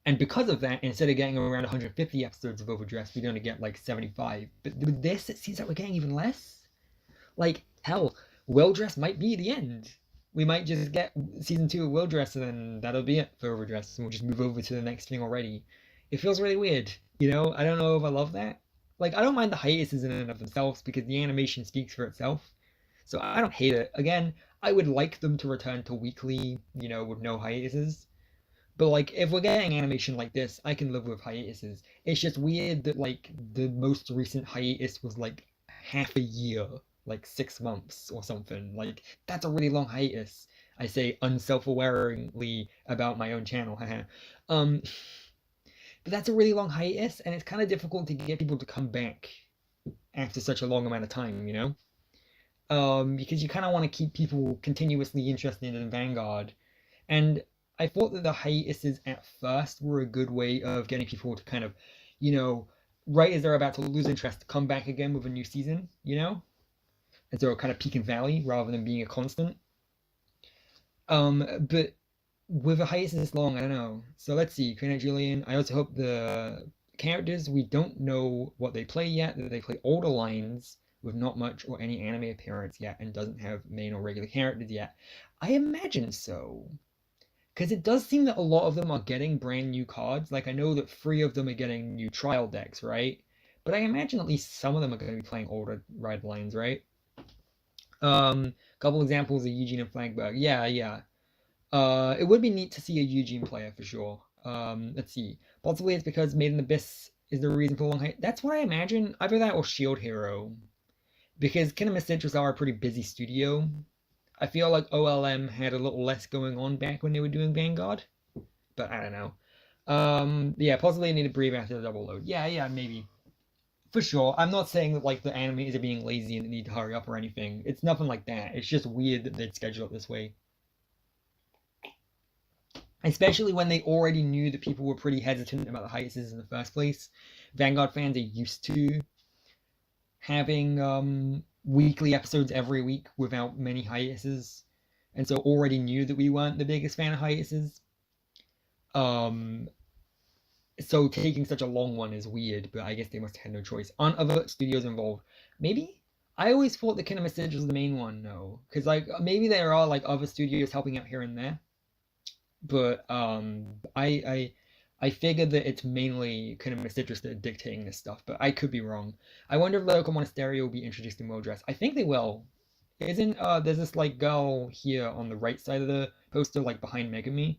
and because of that, instead of getting around 150 episodes of Overdress, we're going to get like 75. But with this, it seems like we're getting even less. Like, hell, Will+Dress might be the end. We might just get season 2 of Will+Dress and then that'll be it for Overdress, and we'll just move over to the next thing already. It feels really weird, you know? I don't know if I love that. Like, I don't mind the hiatuses in and of themselves because the animation speaks for itself. So I don't hate it. Again, I would like them to return to weekly, you know, with no hiatuses. But like, if we're getting animation like this, I can live with hiatuses. It's just weird that like the most recent hiatus was like half a year, like 6 months or something. Like that's a really long hiatus. I say unself-awaringly about my own channel. um, but that's a really long hiatus, and it's kind of difficult to get people to come back after such a long amount of time, you know? Because you kind of want to keep people continuously interested in Vanguard. And I thought that the hiatuses at first were a good way of getting people to kind of, you know, right as they're about to lose interest, come back again with a new season, you know? And so kind of peak and valley rather than being a constant. But with a hiatus this long, I don't know. So let's see, Queen Julian. I also hope the characters, we don't know what they play yet, that they play older lines with not much or any anime appearance yet and doesn't have main or regular characters yet. I imagine so. Because it does seem that a lot of them are getting brand new cards. Like, I know that 3 of them are getting new trial decks, right? But I imagine at least some of them are going to be playing older ride lines, right? Couple examples of Eugene and Flagberg. Yeah, yeah. It would be neat to see a Eugene player for sure. Let's see. Possibly it's because Made in Abyss is the reason for the long height. That's what I imagine. Either that or Shield Hero. Because Kinema Citrus are a pretty busy studio. I feel like OLM had a little less going on back when they were doing Vanguard, but I don't know. Yeah, possibly I need to breathe after the double load. Yeah, yeah, maybe. For sure. I'm not saying that like the animators are being lazy and they need to hurry up or anything. It's nothing like that. It's just weird that they'd schedule it this way. Especially when they already knew that people were pretty hesitant about the hiatuses in the first place. Vanguard fans are used to having weekly episodes every week without many hiatuses, and so already knew that we weren't the biggest fan of hiatuses. Um, so taking such a long one is weird, but I guess they must have had no choice. Aren't other studios involved? Maybe. I always thought the Kinema Message was the main one. No, because like maybe there are like other studios helping out here and there, but I figured that it's mainly Kinema Citrus that are dictating this stuff, but I could be wrong. I wonder if Local Monasterio will be introduced in Will+Dress. I think they will. Isn't there's this like girl here on the right side of the poster, like behind Megami?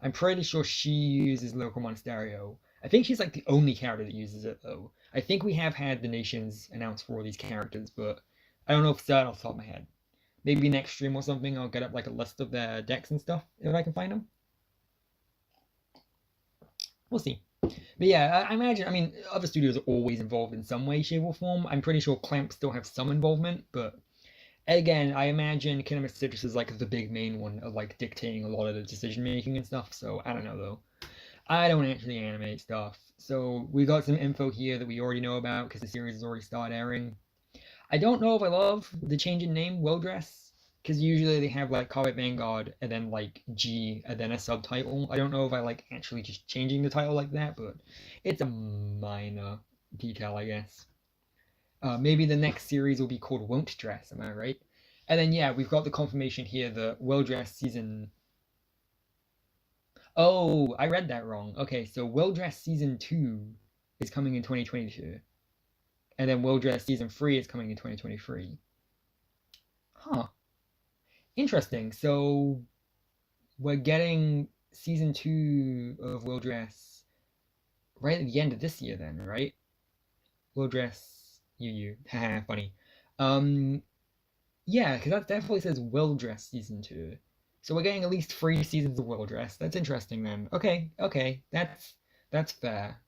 I'm pretty sure she uses Local Monasterio. I think she's like the only character that uses it though. I think we have had the nations announced for all these characters, but I don't know if it's that off the top of my head. Maybe next stream or something I'll get up like a list of their decks and stuff if I can find them. We'll see. But yeah, I imagine, I mean, other studios are always involved in some way, shape, or form. I'm pretty sure Clamp still have some involvement, but again, I imagine Kinema Citrus is like the big main one of like dictating a lot of the decision making and stuff. So I don't know though. I don't actually animate stuff. So we got some info here that we already know about because the series has already started airing. I don't know if I love the change in name, Will+Dress, because usually they have like Cardfight Vanguard and then like G and then a subtitle. I don't know if I like actually just changing the title like that, but it's a minor detail, I guess. Maybe the next series will be called Won't Dress, am I right? And then yeah, we've got the confirmation here that Will+Dress season. Oh, I read that wrong. Okay, so Will+Dress season 2 is coming in 2022, and then Will+Dress season 3 is coming in 2023. Huh. Interesting. So we're getting season 2 of Will+Dress right at the end of this year, then, right? Will+Dress, yuyu. Haha, funny. Yeah, because that definitely says Will+Dress season 2. So we're getting at least 3 seasons of Will+Dress. That's interesting then. Okay, okay, that's fair.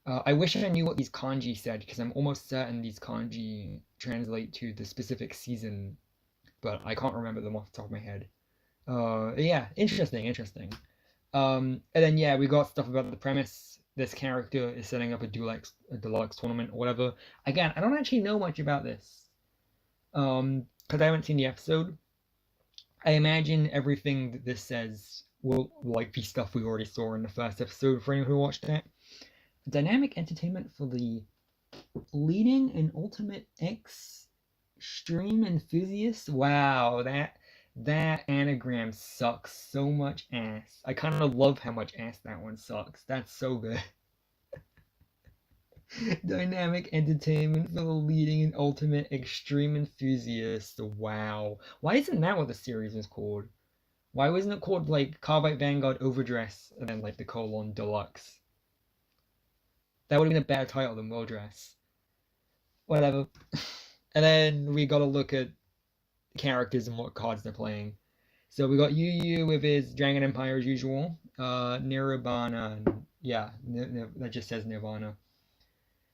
I wish I knew what these kanji said because I'm almost certain these kanji translate to the specific season, but I can't remember them off the top of my head. Yeah, interesting, interesting. And then yeah, we got stuff about the premise. This character is setting up a deluxe tournament or whatever. Again, I don't actually know much about this. Because I haven't seen the episode. I imagine everything that this says will like be stuff we already saw in the first episode for anyone who watched that. Dynamic entertainment for the leading and ultimate extreme enthusiast. Wow, that anagram sucks so much ass. I kind of love how much ass that one sucks. That's so good. Dynamic entertainment for the leading and ultimate extreme enthusiast. Wow. Why isn't that what the series was called? Why wasn't it called like Cardfight Vanguard Overdress and then like the colon deluxe? That would have been a better title than Will+Dress. Whatever. And then we gotta look at characters and what cards they're playing. So we got yuyu with his Dragon Empire as usual. Nirvana. Yeah, that just says Nirvana.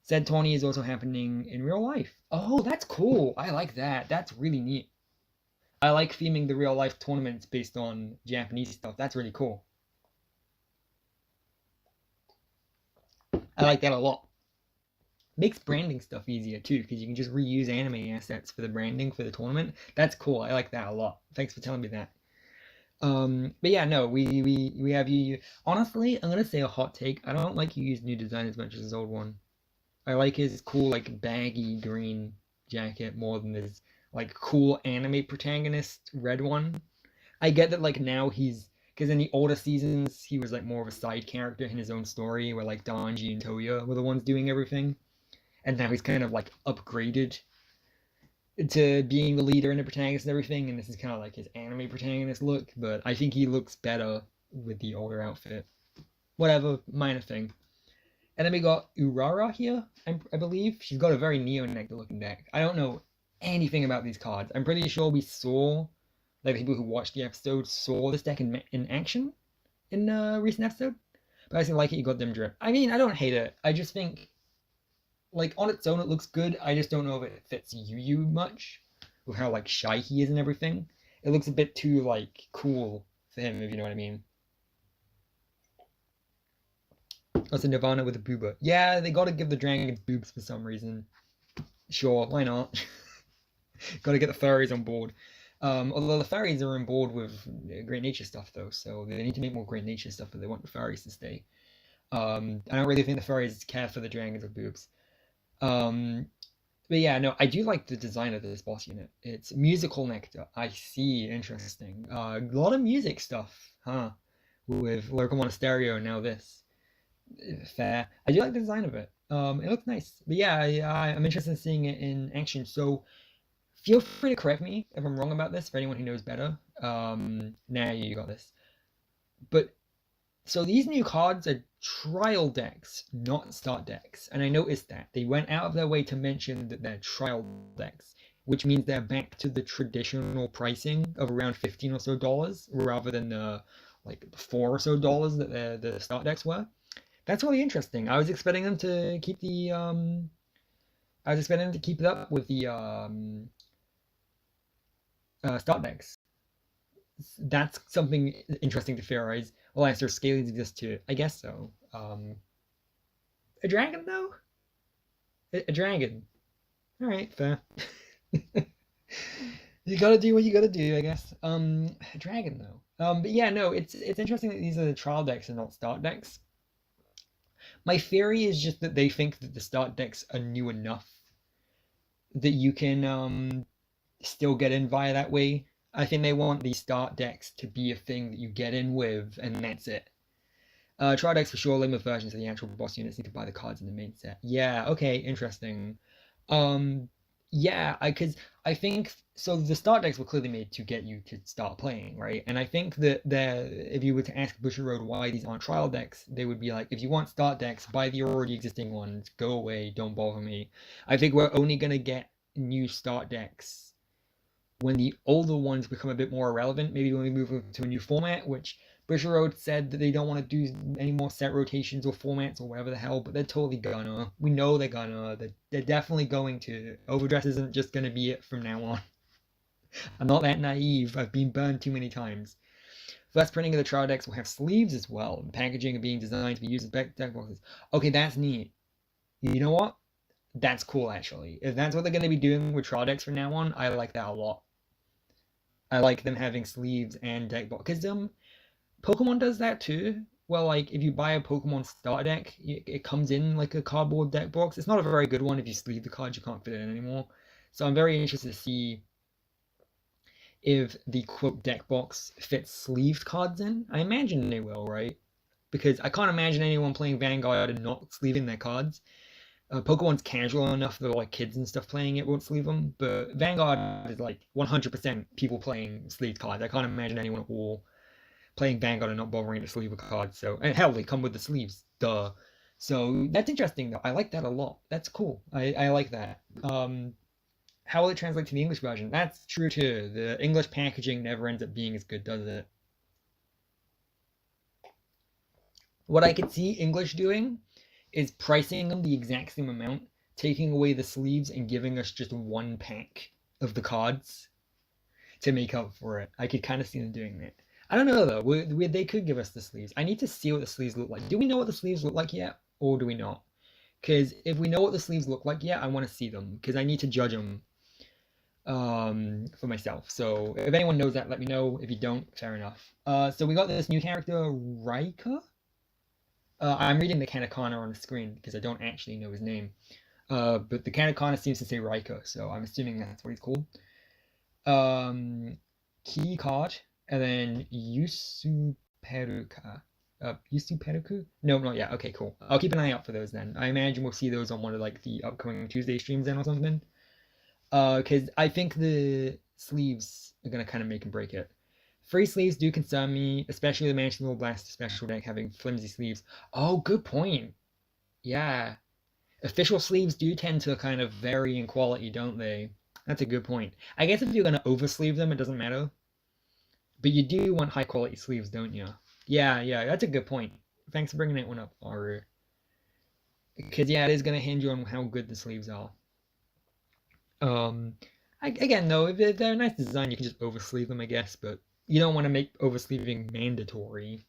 Said 20 is also happening in real life. Oh, that's cool. I like that. That's really neat. I like theming the real life tournaments based on Japanese stuff. That's really cool. I like that a lot. Makes branding stuff easier too, because you can just reuse anime assets for the branding for the tournament. That's cool. I like that a lot. Thanks for telling me that. But yeah, no, we have Yuyu. Honestly, I'm gonna say a hot take. I don't like Yuyu's new design as much as his old one. I like his cool like baggy green jacket more than his like cool anime protagonist red one. I get that like now he's because in the older seasons he was like more of a side character in his own story where like Danji and Toya were the ones doing everything. And now he's kind of like upgraded to being the leader and the protagonist and everything, and this is kind of like his anime protagonist look, but I think he looks better with the older outfit. Whatever, minor thing. And then we got Urara here, I believe. She's got a very Neo-Nectar looking deck. I don't know anything about these cards. I'm pretty sure we saw, like people who watched the episode saw this deck in action in a recent episode. But I just like it, you got them drip. I mean, I don't hate it. I just think like on its own it looks good. I just don't know if it fits Yuyu much with how like shy he is and everything. It looks a bit too like cool for him, if you know what I mean. That's a Nirvana with a booba. Yeah, they gotta give the dragons boobs for some reason. Sure, why not? Gotta get the furries on board. Although the furries are on board with great nature stuff though, so they need to make more great nature stuff if they want the furries to stay. I don't really think the furries care for the dragons with boobs. But yeah, no, I do like the design of this boss unit. It's musical nectar. I see, interesting. A lot of music stuff, huh? With Lyrical Monasterio, now this. Fair. I do like the design of it. It looks nice. But yeah, I'm interested in seeing it in action. So feel free to correct me if I'm wrong about this, for anyone who knows better. Nah, you got this. But so these new cards are trial decks, not start decks. And I noticed that. They went out of their way to mention that they're trial decks, which means they're back to the traditional pricing of around $15 or so, rather than the like $4 or so that the start decks were. That's really interesting. I was expecting them to keep the I was expecting them to keep it up with the start decks. That's something interesting to theorize. Well, I there's scalings exist too. I guess so. A dragon though? A dragon. Alright, fair. You gotta do what you gotta do, I guess. A dragon though. But yeah, no, it's interesting that these are the trial decks and not start decks. My theory is just that they think that the start decks are new enough that you can still get in via that way. I think they want these start decks to be a thing that you get in with, and that's it. Trial decks for sure, limited versions of the actual boss units need to buy the cards in the main set. Yeah, okay, interesting. Yeah, because I think so. The start decks were clearly made to get you to start playing, right? And I think that if you were to ask bushiroad why these aren't trial decks, they would be like, if you want start decks, buy the already existing ones. Go away, don't bother me. I think we're only gonna get new start decks when the older ones become a bit more irrelevant. Maybe when we move to a new format, which bushiroad said that they don't want to do any more set rotations or formats or whatever the hell, but they're totally gonna. We know they're gonna. They're definitely going to. Overdress isn't just gonna be it from now on. I'm not that naive. I've been burned too many times. First printing of the trial decks will have sleeves as well. And packaging and being designed to be used as deck boxes. Okay, that's neat. You know what? That's cool, actually. If that's what they're going to be doing with trial decks from now on, I like that a lot. I like them having sleeves and deck boxes. Because Pokemon does that too. Well, like if you buy a Pokemon starter deck, it comes in like a cardboard deck box. It's not a very good one. If you sleeve the cards, you can't fit it in anymore. So I'm very interested to see if the quote deck box fits sleeved cards in. I imagine they will, right? Because I can't imagine anyone playing Vanguard and not sleeving their cards. Pokemon's casual enough that like kids and stuff playing it won't sleeve them, but Vanguard is like 100% people playing sleeved cards. I can't imagine anyone at all playing Vanguard and not bothering to sleeve a card. So, and hell, they come with the sleeves, duh. So that's interesting though. I like that a lot. That's cool. I like that. How will it translate to the English version? That's true too. The English packaging never ends up being as good, does it? What I could see English doing is pricing them the exact same amount, taking away the sleeves and giving us just one pack of the cards to make up for it. I could kind of see them doing that. I don't know though. They could give us the sleeves. I need to see what the sleeves look like. Do we know what the sleeves look like yet, or do we not? Because if we know what the sleeves look like yet, I want to see them because I need to judge them for myself. So if anyone knows that, let me know. If you don't, fair enough. So we got this new character, Raika. I'm reading the katakana on the screen because I don't actually know his name. But the katakana seems to say Raika, so I'm assuming that's what he's called. Key card, and then Yusuperuka. Yusuperuku? No, not yet. Okay, cool. I'll keep an eye out for those then. I imagine we'll see those on one of like the upcoming Tuesday streams then or something. Because I think the sleeves are gonna kind of make and break it. Free sleeves do concern me, especially the Mansion Blast special deck having flimsy sleeves. Oh, good point. Yeah. Official sleeves do tend to kind of vary in quality, don't they? That's a good point. I guess if you're going to oversleeve them, it doesn't matter. But you do want high quality sleeves, don't you? Yeah, that's a good point. Thanks for bringing that one up, Aru. Because, yeah, it is going to hinge on how good the sleeves are. Again, though, if they're a nice design, you can just oversleeve them, I guess, but you don't want to make oversleeving mandatory.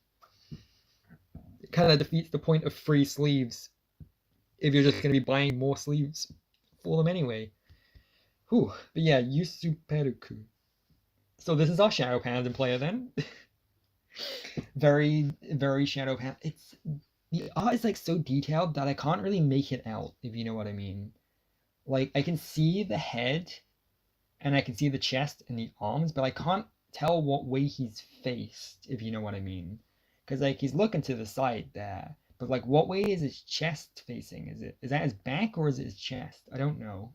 It kind of defeats the point of free sleeves if you're just going to be buying more sleeves for them anyway. Whew. But yeah, Yusuperuku. So this is our Shadow Paladin player then. Very, very Shadow Paladin. It's the art is like so detailed that I can't really make it out, if you know what I mean. Like I can see the head and I can see the chest and the arms, but I can't tell what way he's faced, if you know what I mean. Because like he's looking to the side there, but like what way is his chest facing? Is that his back or is it his chest? I don't know.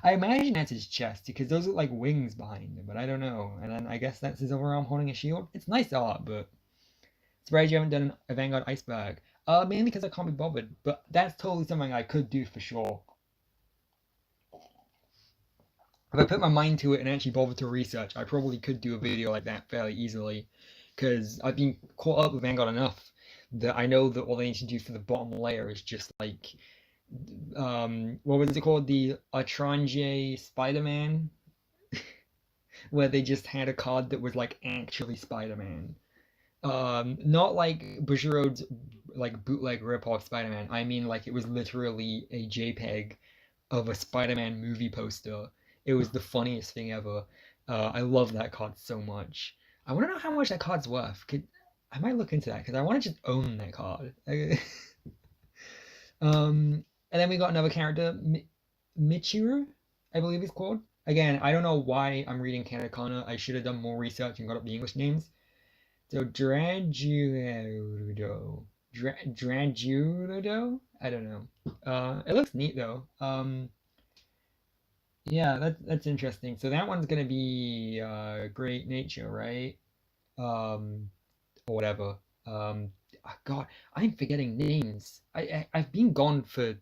I imagine that's his chest because those look like wings behind him, but I don't know. And then I guess that's his overarm holding a shield. It's nice art, but surprised you haven't done a Vanguard Iceberg. Mainly because I can't be bothered, but that's totally something I could do for sure. If I put my mind to it and actually bothered to research, I probably could do a video like that fairly easily. Because I've been caught up with Vanguard enough that I know that all they need to do for the bottom layer is just like what was it called? The Atrange Spider-Man? Where they just had a card that was like actually Spider-Man. Not like bushiroad's like bootleg rip-off Spider-Man. I mean like it was literally a JPEG of a Spider-Man movie poster. It was the funniest thing ever. I love that card so much. I want to know how much that card's worth. I might look into that because I want to just own that card. And then we got another character, Michiru, I believe it's called. Again, I don't know why I'm reading katakana. I should have done more research and got up the English names. So Dragudo. Dragudo? I don't know. It looks neat though. Yeah, that's interesting. So that one's gonna be great nature, right? Or whatever. God, I'm forgetting names. I've been gone for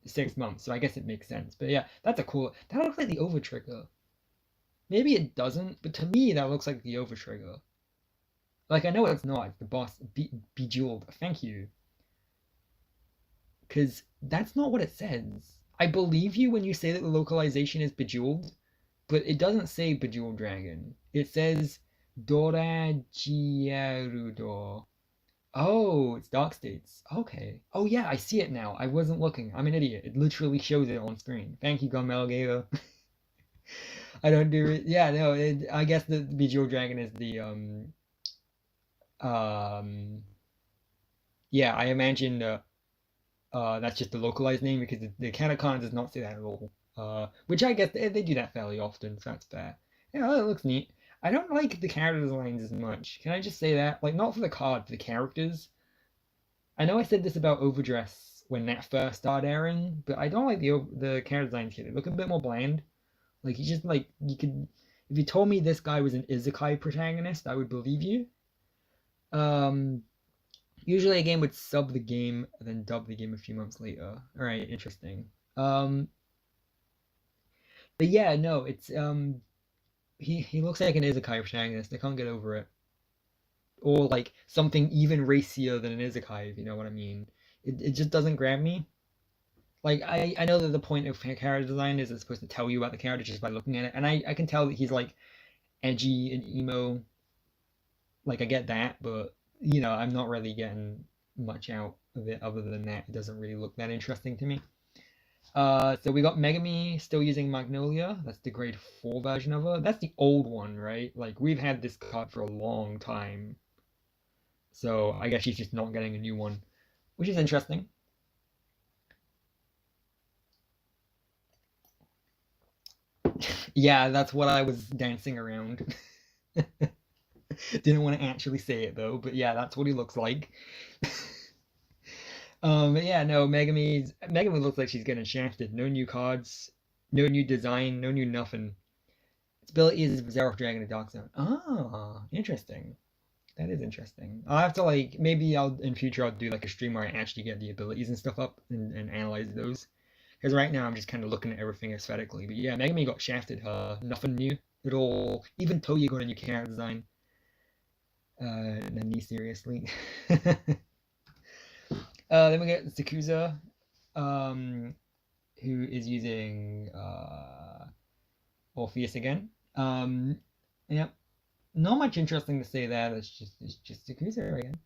6 months, so I guess it makes sense. But yeah, that's a cool. That looks like the over trigger. Maybe it doesn't, but to me that looks like the over trigger. Like I know it's not. It's the boss bejeweled. Thank you. Because that's not what it says. I believe you when you say that the localization is bejeweled, but it doesn't say bejeweled dragon. It says Doragiarudo. Oh, it's Dark States. Okay. Oh yeah, I see it now. I wasn't looking. I'm an idiot. It literally shows it on screen. Thank you, Gunmetal Gator. I don't do it. Yeah, no. I guess the Bejeweled Dragon is the um. Yeah, I imagine that's just the localized name because the Kanakana does not say that at all. Which I guess they do that fairly often, so that's fair. Yeah, that looks neat. I don't like the character designs as much. Can I just say that? Like, not for the card, for the characters. I know I said this about Overdress when that first started airing, but I don't like the character designs here. They look a bit more bland. Like, you just like you could, if you told me this guy was an isekai protagonist, I would believe you. Um, Usually a game would sub the game and then dub the game a few months later. All right, interesting. Um, but yeah, no, it's he looks like an isekai protagonist. I can't get over it. Or like something even racier than an isekai, if you know what I mean. It just doesn't grab me. Like I know that the point of character design is it's supposed to tell you about the character just by looking at it, and I can tell that he's like edgy and emo. Like I get that, but I'm not really getting much out of it other than that. It doesn't really look that interesting to me. So we got Megami still using Magnolia. That's the grade 4 version of her. That's the old one, right? Like we've had this card for a long time. So I guess she's just not getting a new one, which is interesting. Yeah, that's what I was dancing around. Didn't want to actually say it though, but yeah, that's what he looks like. Yeah, no, Megami looks like she's getting shafted. No new cards, no new design, no new nothing. Its ability is Zero Dragon and Dark Zone. Ah, interesting. That is interesting. I'll have to like maybe I'll in future I'll do like a stream where I actually get the abilities and stuff up and analyze those. Because right now I'm just kind of looking at everything aesthetically. But yeah, Megami got shafted. Nothing new at all. Even Toya got a new character design. Nani seriously. Then we get Sakuza, um, who is using Orpheus again. Yeah, not much interesting to say there. It's just Sakuza again.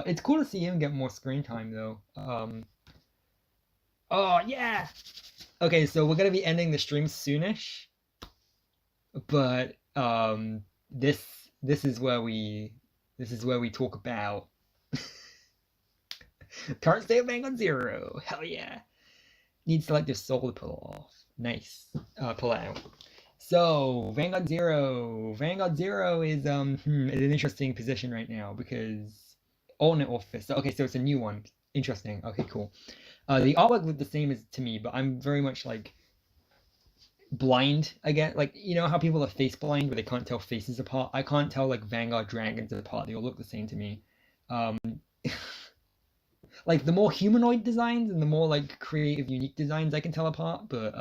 It's cool to see him get more screen time though. Oh yeah. Okay, so we're gonna be ending the stream soonish, but this this is where we talk about current state of Vanguard Zero. Hell yeah. Need selective soul to pull off. Nice. Pull out. So Vanguard Zero. Vanguard Zero is in an interesting position right now because alternate office. So, okay, so it's a new one. Interesting. Okay, cool. The artwork looked the same as to me, but I'm very much like blind. I get like how people are face blind where they can't tell faces apart. I can't tell like Vanguard dragons apart. They all look the same to me. Um, like the more humanoid designs and the more like creative, unique designs I can tell apart, but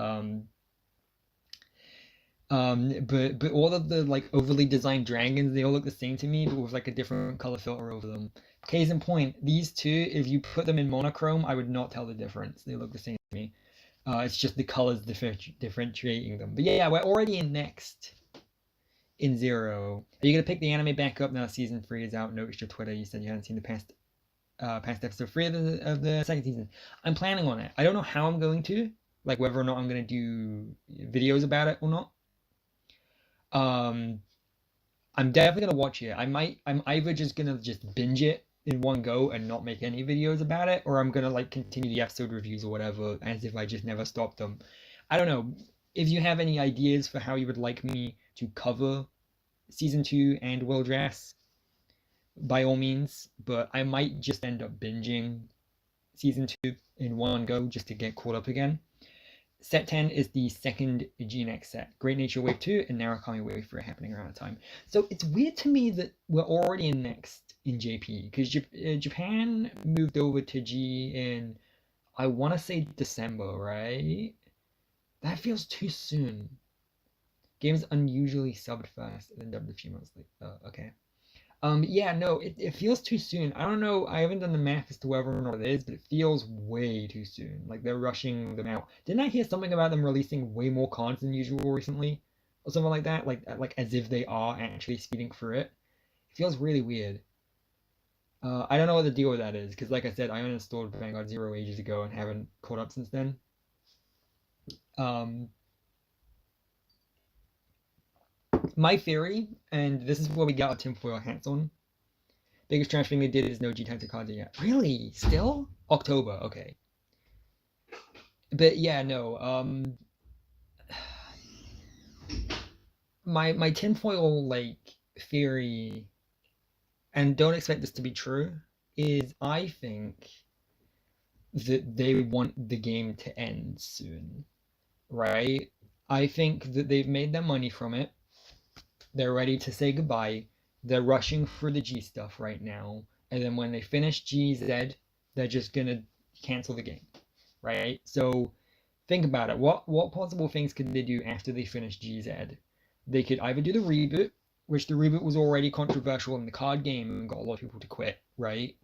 all of the like overly designed dragons, they all look the same to me, but with like a different color filter over them. Case in point, these two, if you put them in monochrome, I would not tell the difference. They look the same to me. It's just the colors differentiating them. But yeah, we're already in next in Zero. Are you gonna pick the anime back up now? Season 3 is out. Noticed your Twitter. You said you hadn't seen the past episode 3 of the second season. I'm planning on it. I don't know how I'm going to, like whether or not I'm gonna do videos about it or not. Um, I'm definitely gonna watch it. I'm either just gonna just binge it in one go and not make any videos about it, or I'm gonna like continue the episode reviews or whatever as if I just never stopped them. I don't know. If you have any ideas for how you would like me to cover season 2 and Will+Dress, by all means, but I might just end up binging season 2 in one go just to get caught up again. Set 10 is the second GNX set. Great Nature Wave 2 and Narukami Wave 3 happening around the time. So it's weird to me that we're already in next in JP because Japan moved over to G in, I want to say December, right? That feels too soon. Games unusually subbed first and then dubbed a few months later. Okay. Yeah, no, it feels too soon. I don't know. I haven't done the math as to whether or not it is, but it feels way too soon. Like they're rushing them out. Didn't I hear something about them releasing way more cards than usual recently, or something like that? Like as if they are actually speeding through it. It feels really weird. I don't know what the deal with that is, because like I said, I uninstalled Vanguard Zero ages ago and haven't caught up since then. Um, My theory, and this is where we got our tinfoil hats on. Biggest trash thing they did is no G-Tactic cards yet. Really? Still? October, okay. But yeah, no, my tinfoil like theory, and don't expect this to be true, is I think that they want the game to end soon, right? I think that they've made their money from it. They're ready to say goodbye. They're rushing for the G stuff right now, and then when they finish GZ, they're just gonna cancel the game, right? So think about it. What possible things could they do after they finish GZ? They could either do the reboot, which the reboot was already controversial in the card game and got a lot of people to quit, right?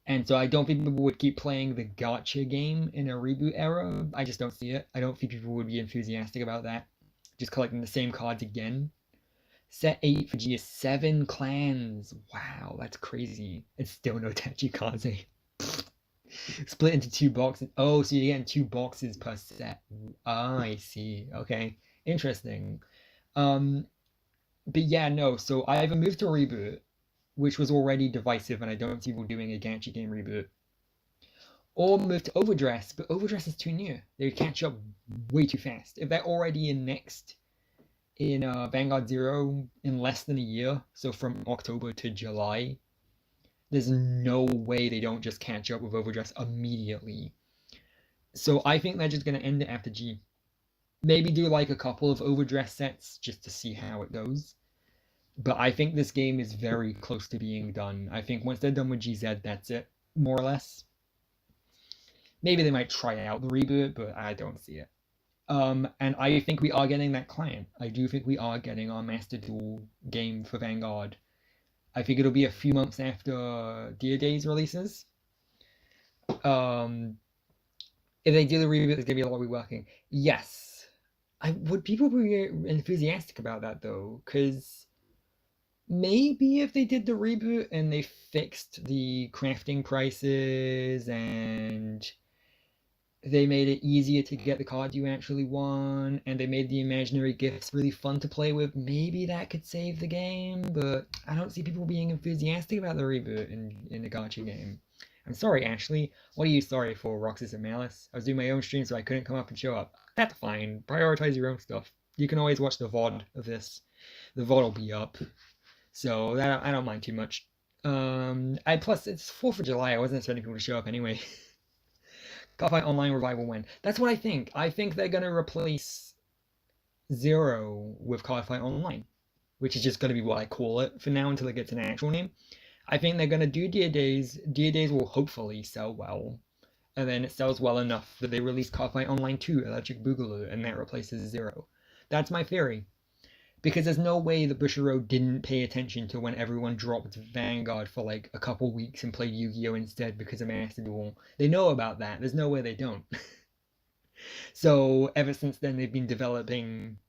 And so I don't think people would keep playing the gacha game in a reboot era. I just don't see it. I don't think people would be enthusiastic about that. Just collecting the same cards again. Set 8 for G is 7 clans. Wow, that's crazy. It's still no Tachikaze. Split into 2 boxes. Oh, so you're getting 2 boxes per set. Ah, I see. Okay. Interesting. But yeah, no, so I either moved to reboot, which was already divisive, and I don't see people doing a gacha game reboot, or move to Overdress, but Overdress is too new. They would catch up way too fast. If they're already in Vanguard Zero in less than a year, so from October to July, there's no way they don't just catch up with Overdress immediately. So I think they're just going to end it after G. Maybe do like a couple of Overdress sets just to see how it goes. But I think this game is very close to being done. I think once they're done with GZ, that's it, more or less. Maybe they might try out the reboot, but I don't see it. And I think we are getting that client. I do think we are getting our Master Duel game for Vanguard. I think it'll be a few months after Dear Days releases. If they do the reboot, there's gonna be a lot of reworking. Yes. Would people be enthusiastic about that though? Because maybe if they did the reboot and they fixed the crafting prices and they made it easier to get the cards you actually want, and they made the imaginary gifts really fun to play with, maybe that could save the game, but I don't see people being enthusiastic about the reboot in a gacha game. I'm sorry, Ashley. What are you sorry for, Roxas and Malice? I was doing my own stream, so I couldn't come up and show up. That's fine. Prioritize your own stuff. You can always watch the VOD of this. The VOD will be up. So that I don't mind too much. Plus it's 4th of July. I wasn't expecting people to show up anyway. Cardfight Online Revival when? That's what I think. I think they're gonna replace Zero with Cardfight Online, which is just gonna be what I call it for now until it gets an actual name. I think they're gonna do Dear Days. Dear Days will hopefully sell well, and then it sells well enough that they release Cardfight Online 2, Electric Boogaloo, and that replaces Zero. That's my theory. Because there's no way that bushiroad didn't pay attention to when everyone dropped Vanguard for like a couple weeks and played Yu-Gi-Oh instead because of Master Duel. They know about that. There's no way they don't. So ever since then, they've been developing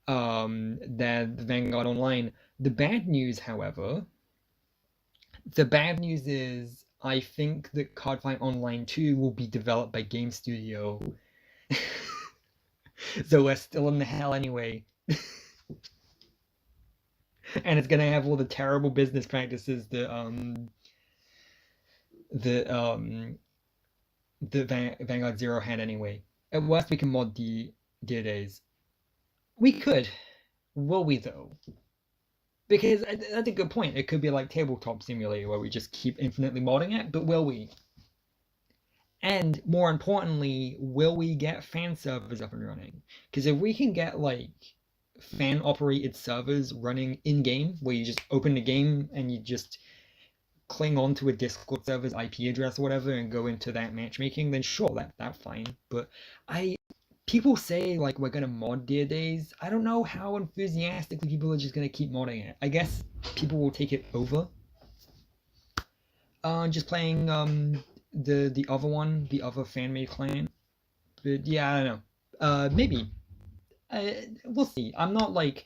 the Vanguard Online. The bad news, however, is I think that Cardfight Online 2 will be developed by Game Studio. So we're still in the hell anyway. And it's gonna have all the terrible business practices that Vanguard Zero had anyway. At worst, we can mod the Dear Days. We could. Will we though? Because that's a good point. It could be like Tabletop Simulator where we just keep infinitely modding it, but will we? And more importantly, will we get fan servers up and running? Because if we can get like fan operated servers running in game where you just open the game and you just cling on to a Discord server's IP address or whatever and go into that matchmaking, then sure, that's fine. But people say like we're gonna mod Dear Days. I don't know how enthusiastically people are just gonna keep modding it. I guess people will take it over. Just playing the other one, the other fan-made clan. But yeah, I don't know. Maybe. We'll see. I'm not like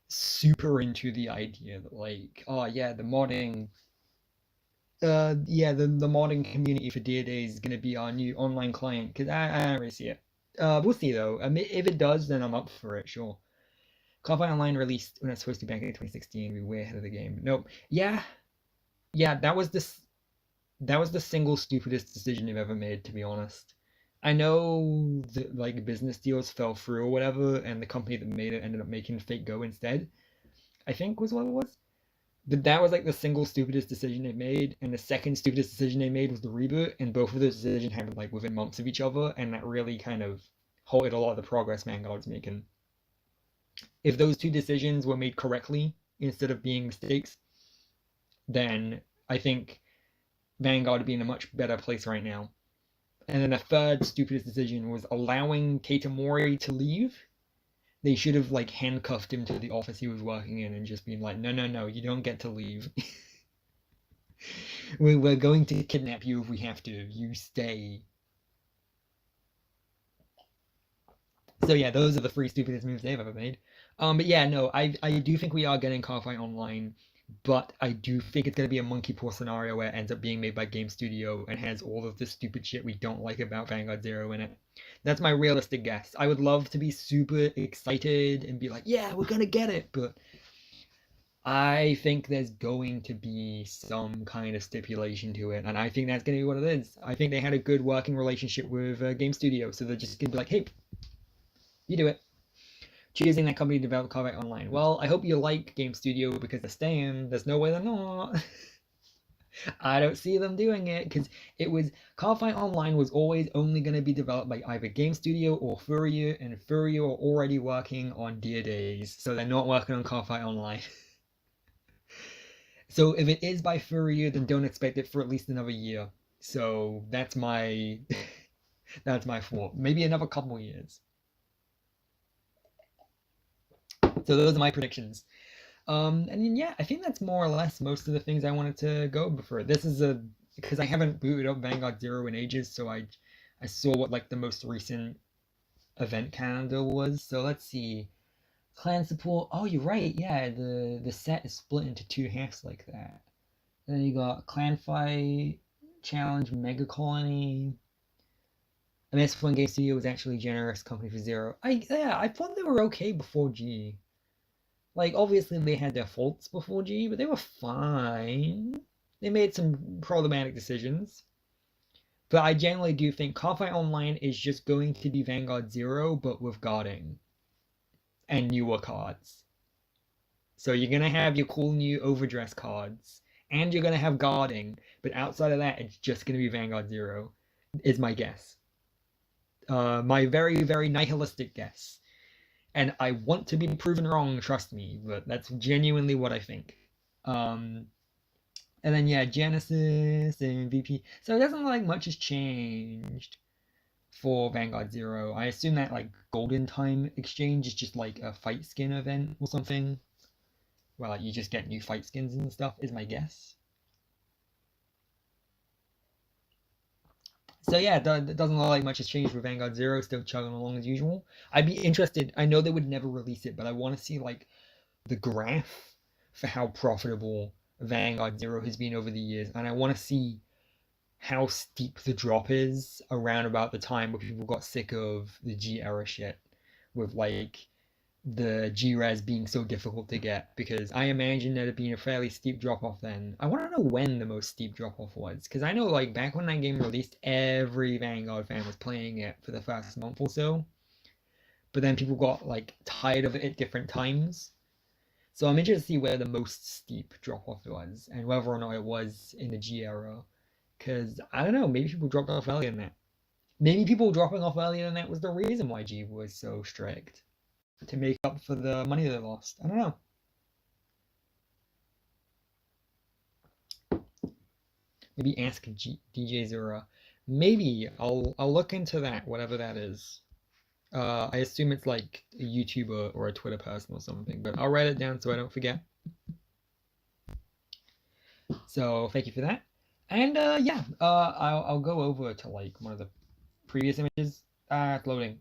super into the idea that like, oh yeah, the modding the modding community for Dear Days is gonna be our new online client, because I don't really see it. We'll see though. I mean, if it does, then I'm up for it, sure. Cardfight Online released when it's supposed to be back in 2016. We were way ahead of the game. Nope. Yeah, yeah. That was the single stupidest decision they've ever made, to be honest. I know that like business deals fell through or whatever, and the company that made it ended up making Fate Go instead. I think was what it was. But that was like the single stupidest decision they made, and the second stupidest decision they made was the reboot, and both of those decisions happened like within months of each other, and that really kind of halted a lot of the progress Vanguard's making. If those two decisions were made correctly instead of being mistakes, then I think Vanguard would be in a much better place right now. And then the third stupidest decision was allowing Katamori to leave. They should have like handcuffed him to the office he was working in and just been like, no, no, no, you don't get to leave. We're going to kidnap you if we have to. You stay. So yeah, those are the three stupidest moves they've ever made. But yeah, no, I do think we are getting Cardfight Online, but I do think it's gonna be a monkey paw scenario where it ends up being made by Game Studio and has all of the stupid shit we don't like about Vanguard Zero in it. That's my realistic guess. I would love to be super excited and be like, yeah, we're gonna get it, but I think there's going to be some kind of stipulation to it, and I think that's gonna be what it is. I think they had a good working relationship with Game Studio, so they're just gonna be like, hey, you do it. Choosing that company to develop Cardfight Online. Well, I hope you like Game Studio because they're staying. There's no way they're not. I don't see them doing it because it was Cardfight Online was always only going to be developed by either Game Studio or Furyu, and Furyu are already working on Dear Days, so they're not working on Cardfight Online. So if it is by Furyu, then don't expect it for at least another year. So that's my that's my fault. Maybe another couple years. So those are my predictions. And then, yeah, I think that's more or less most of the things I wanted to go before. This is because I haven't booted up Vanguard Zero in ages, so I saw what like the most recent event calendar was. So let's see. Clan support. Oh, you're right. Yeah, the set is split into two halves like that. Then you got clan fight, challenge, mega colony. And this one Game Studio was actually generous company for Zero. I thought they were okay before G. Like, obviously they had their faults before G, but they were fine. They made some problematic decisions. But I generally do think Cardfight Online is just going to be Vanguard Zero, but with guarding. And newer cards. So you're going to have your cool new Overdress cards. And you're going to have guarding. But outside of that, it's just going to be Vanguard Zero, is my guess. My very, very nihilistic guess. And I want to be proven wrong, trust me, but that's genuinely what I think. And then yeah, Genesis and VP. So it doesn't look like much has changed for Vanguard Zero. I assume that like Golden Time exchange is just like a fight skin event or something. Well, like, you just get new fight skins and stuff, is my guess. So yeah, it doesn't look like much has changed with Vanguard Zero, still chugging along as usual. I'd be interested, I know they would never release it, but I want to see like the graph for how profitable Vanguard Zero has been over the years, and I want to see how steep the drop is around about the time where people got sick of the G era shit, with like the G-Res being so difficult to get, because I imagine there'd been a fairly steep drop-off then. I want to know when the most steep drop-off was, because I know like back when that game released, every Vanguard fan was playing it for the first month or so, but then people got like tired of it at different times. So I'm interested to see where the most steep drop-off was, and whether or not it was in the G era, because I don't know, maybe people dropped off earlier than that. Maybe people dropping off earlier than that was the reason why G was so strict, to make up for the money they lost. I don't know. Maybe ask DJ Zura. Maybe I'll look into that, whatever that is. I assume it's like a YouTuber or a Twitter person or something, but I'll write it down so I don't forget. So thank you for that. And yeah, I'll go over to like one of the previous images. It's loading.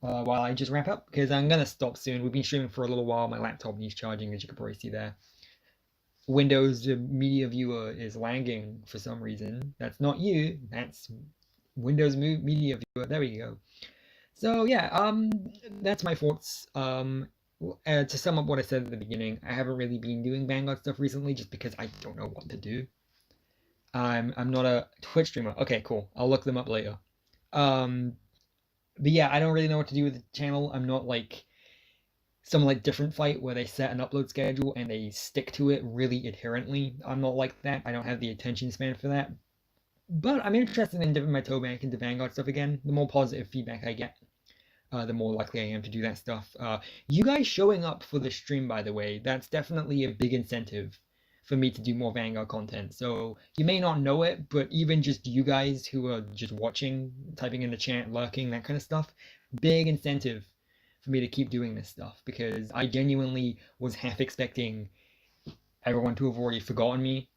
While I just wrap up, because I'm gonna stop soon. We've been streaming for a little while. My laptop needs charging, as you can probably see there. Windows Media Viewer is lagging for some reason. That's not you. That's Windows Media Viewer. There we go. So yeah, that's my thoughts. To sum up what I said at the beginning, I haven't really been doing Vanguard stuff recently just because I don't know what to do. I'm not a Twitch streamer. Okay, cool. I'll look them up later. Um, but yeah, I don't really know what to do with the channel. I'm not like some like different fight where they set an upload schedule and they stick to it really adherently. I'm not like that. I don't have the attention span for that. But I'm interested in dipping my toe back into Vanguard stuff again. The more positive feedback I get, the more likely I am to do that stuff. You guys showing up for the stream, by the way, that's definitely a big incentive for me to do more Vanguard content. So you may not know it, but even just you guys who are just watching, typing in the chat, lurking, that kind of stuff, big incentive for me to keep doing this stuff because I genuinely was half expecting everyone to have already forgotten me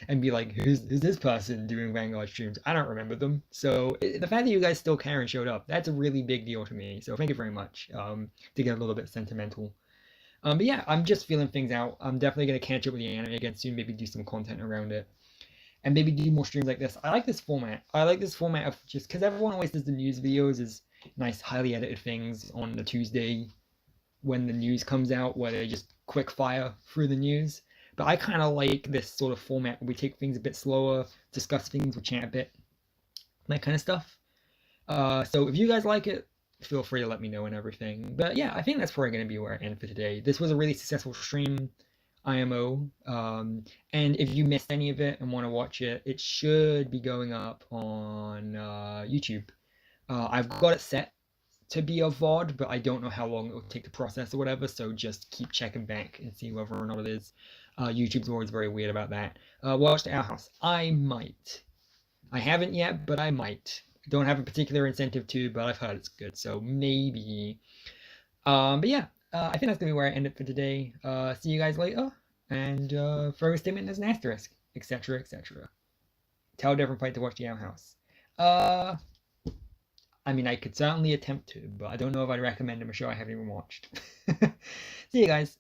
and be like, who's this person doing Vanguard streams? I don't remember them. So the fact that you guys still care and showed up, that's a really big deal to me. So thank you very much. To get a little bit sentimental. But yeah, I'm just feeling things out. I'm definitely gonna catch up with the anime again soon. Maybe do some content around it, and maybe do more streams like this. I like this format. I like this format of just because everyone always does the news videos, is nice, highly edited things on the Tuesday when the news comes out, where they just quick fire through the news. But I kind of like this sort of format where we take things a bit slower, discuss things, we chat a bit, that kind of stuff. So if you guys like it, feel free to let me know and everything. But yeah, I think that's probably going to be where I end for today. This was a really successful stream, IMO. And if you missed any of it and want to watch it, it should be going up on YouTube. I've got it set to be a VOD, but I don't know how long it will take to process or whatever, so just keep checking back and see whether or not it is. YouTube's always very weird about that. Watch the Owl House. I might. I haven't yet, but I might. Don't have a particular incentive to, but I've heard it's good, so maybe. But yeah, I think that's gonna be where I end it for today. See you guys later, and throw a statement as an asterisk, etc., etc. Tell a different fight to watch the Owl House. Uh, I mean, I could certainly attempt to, but I don't know if I'd recommend him a show I haven't even watched. See you guys.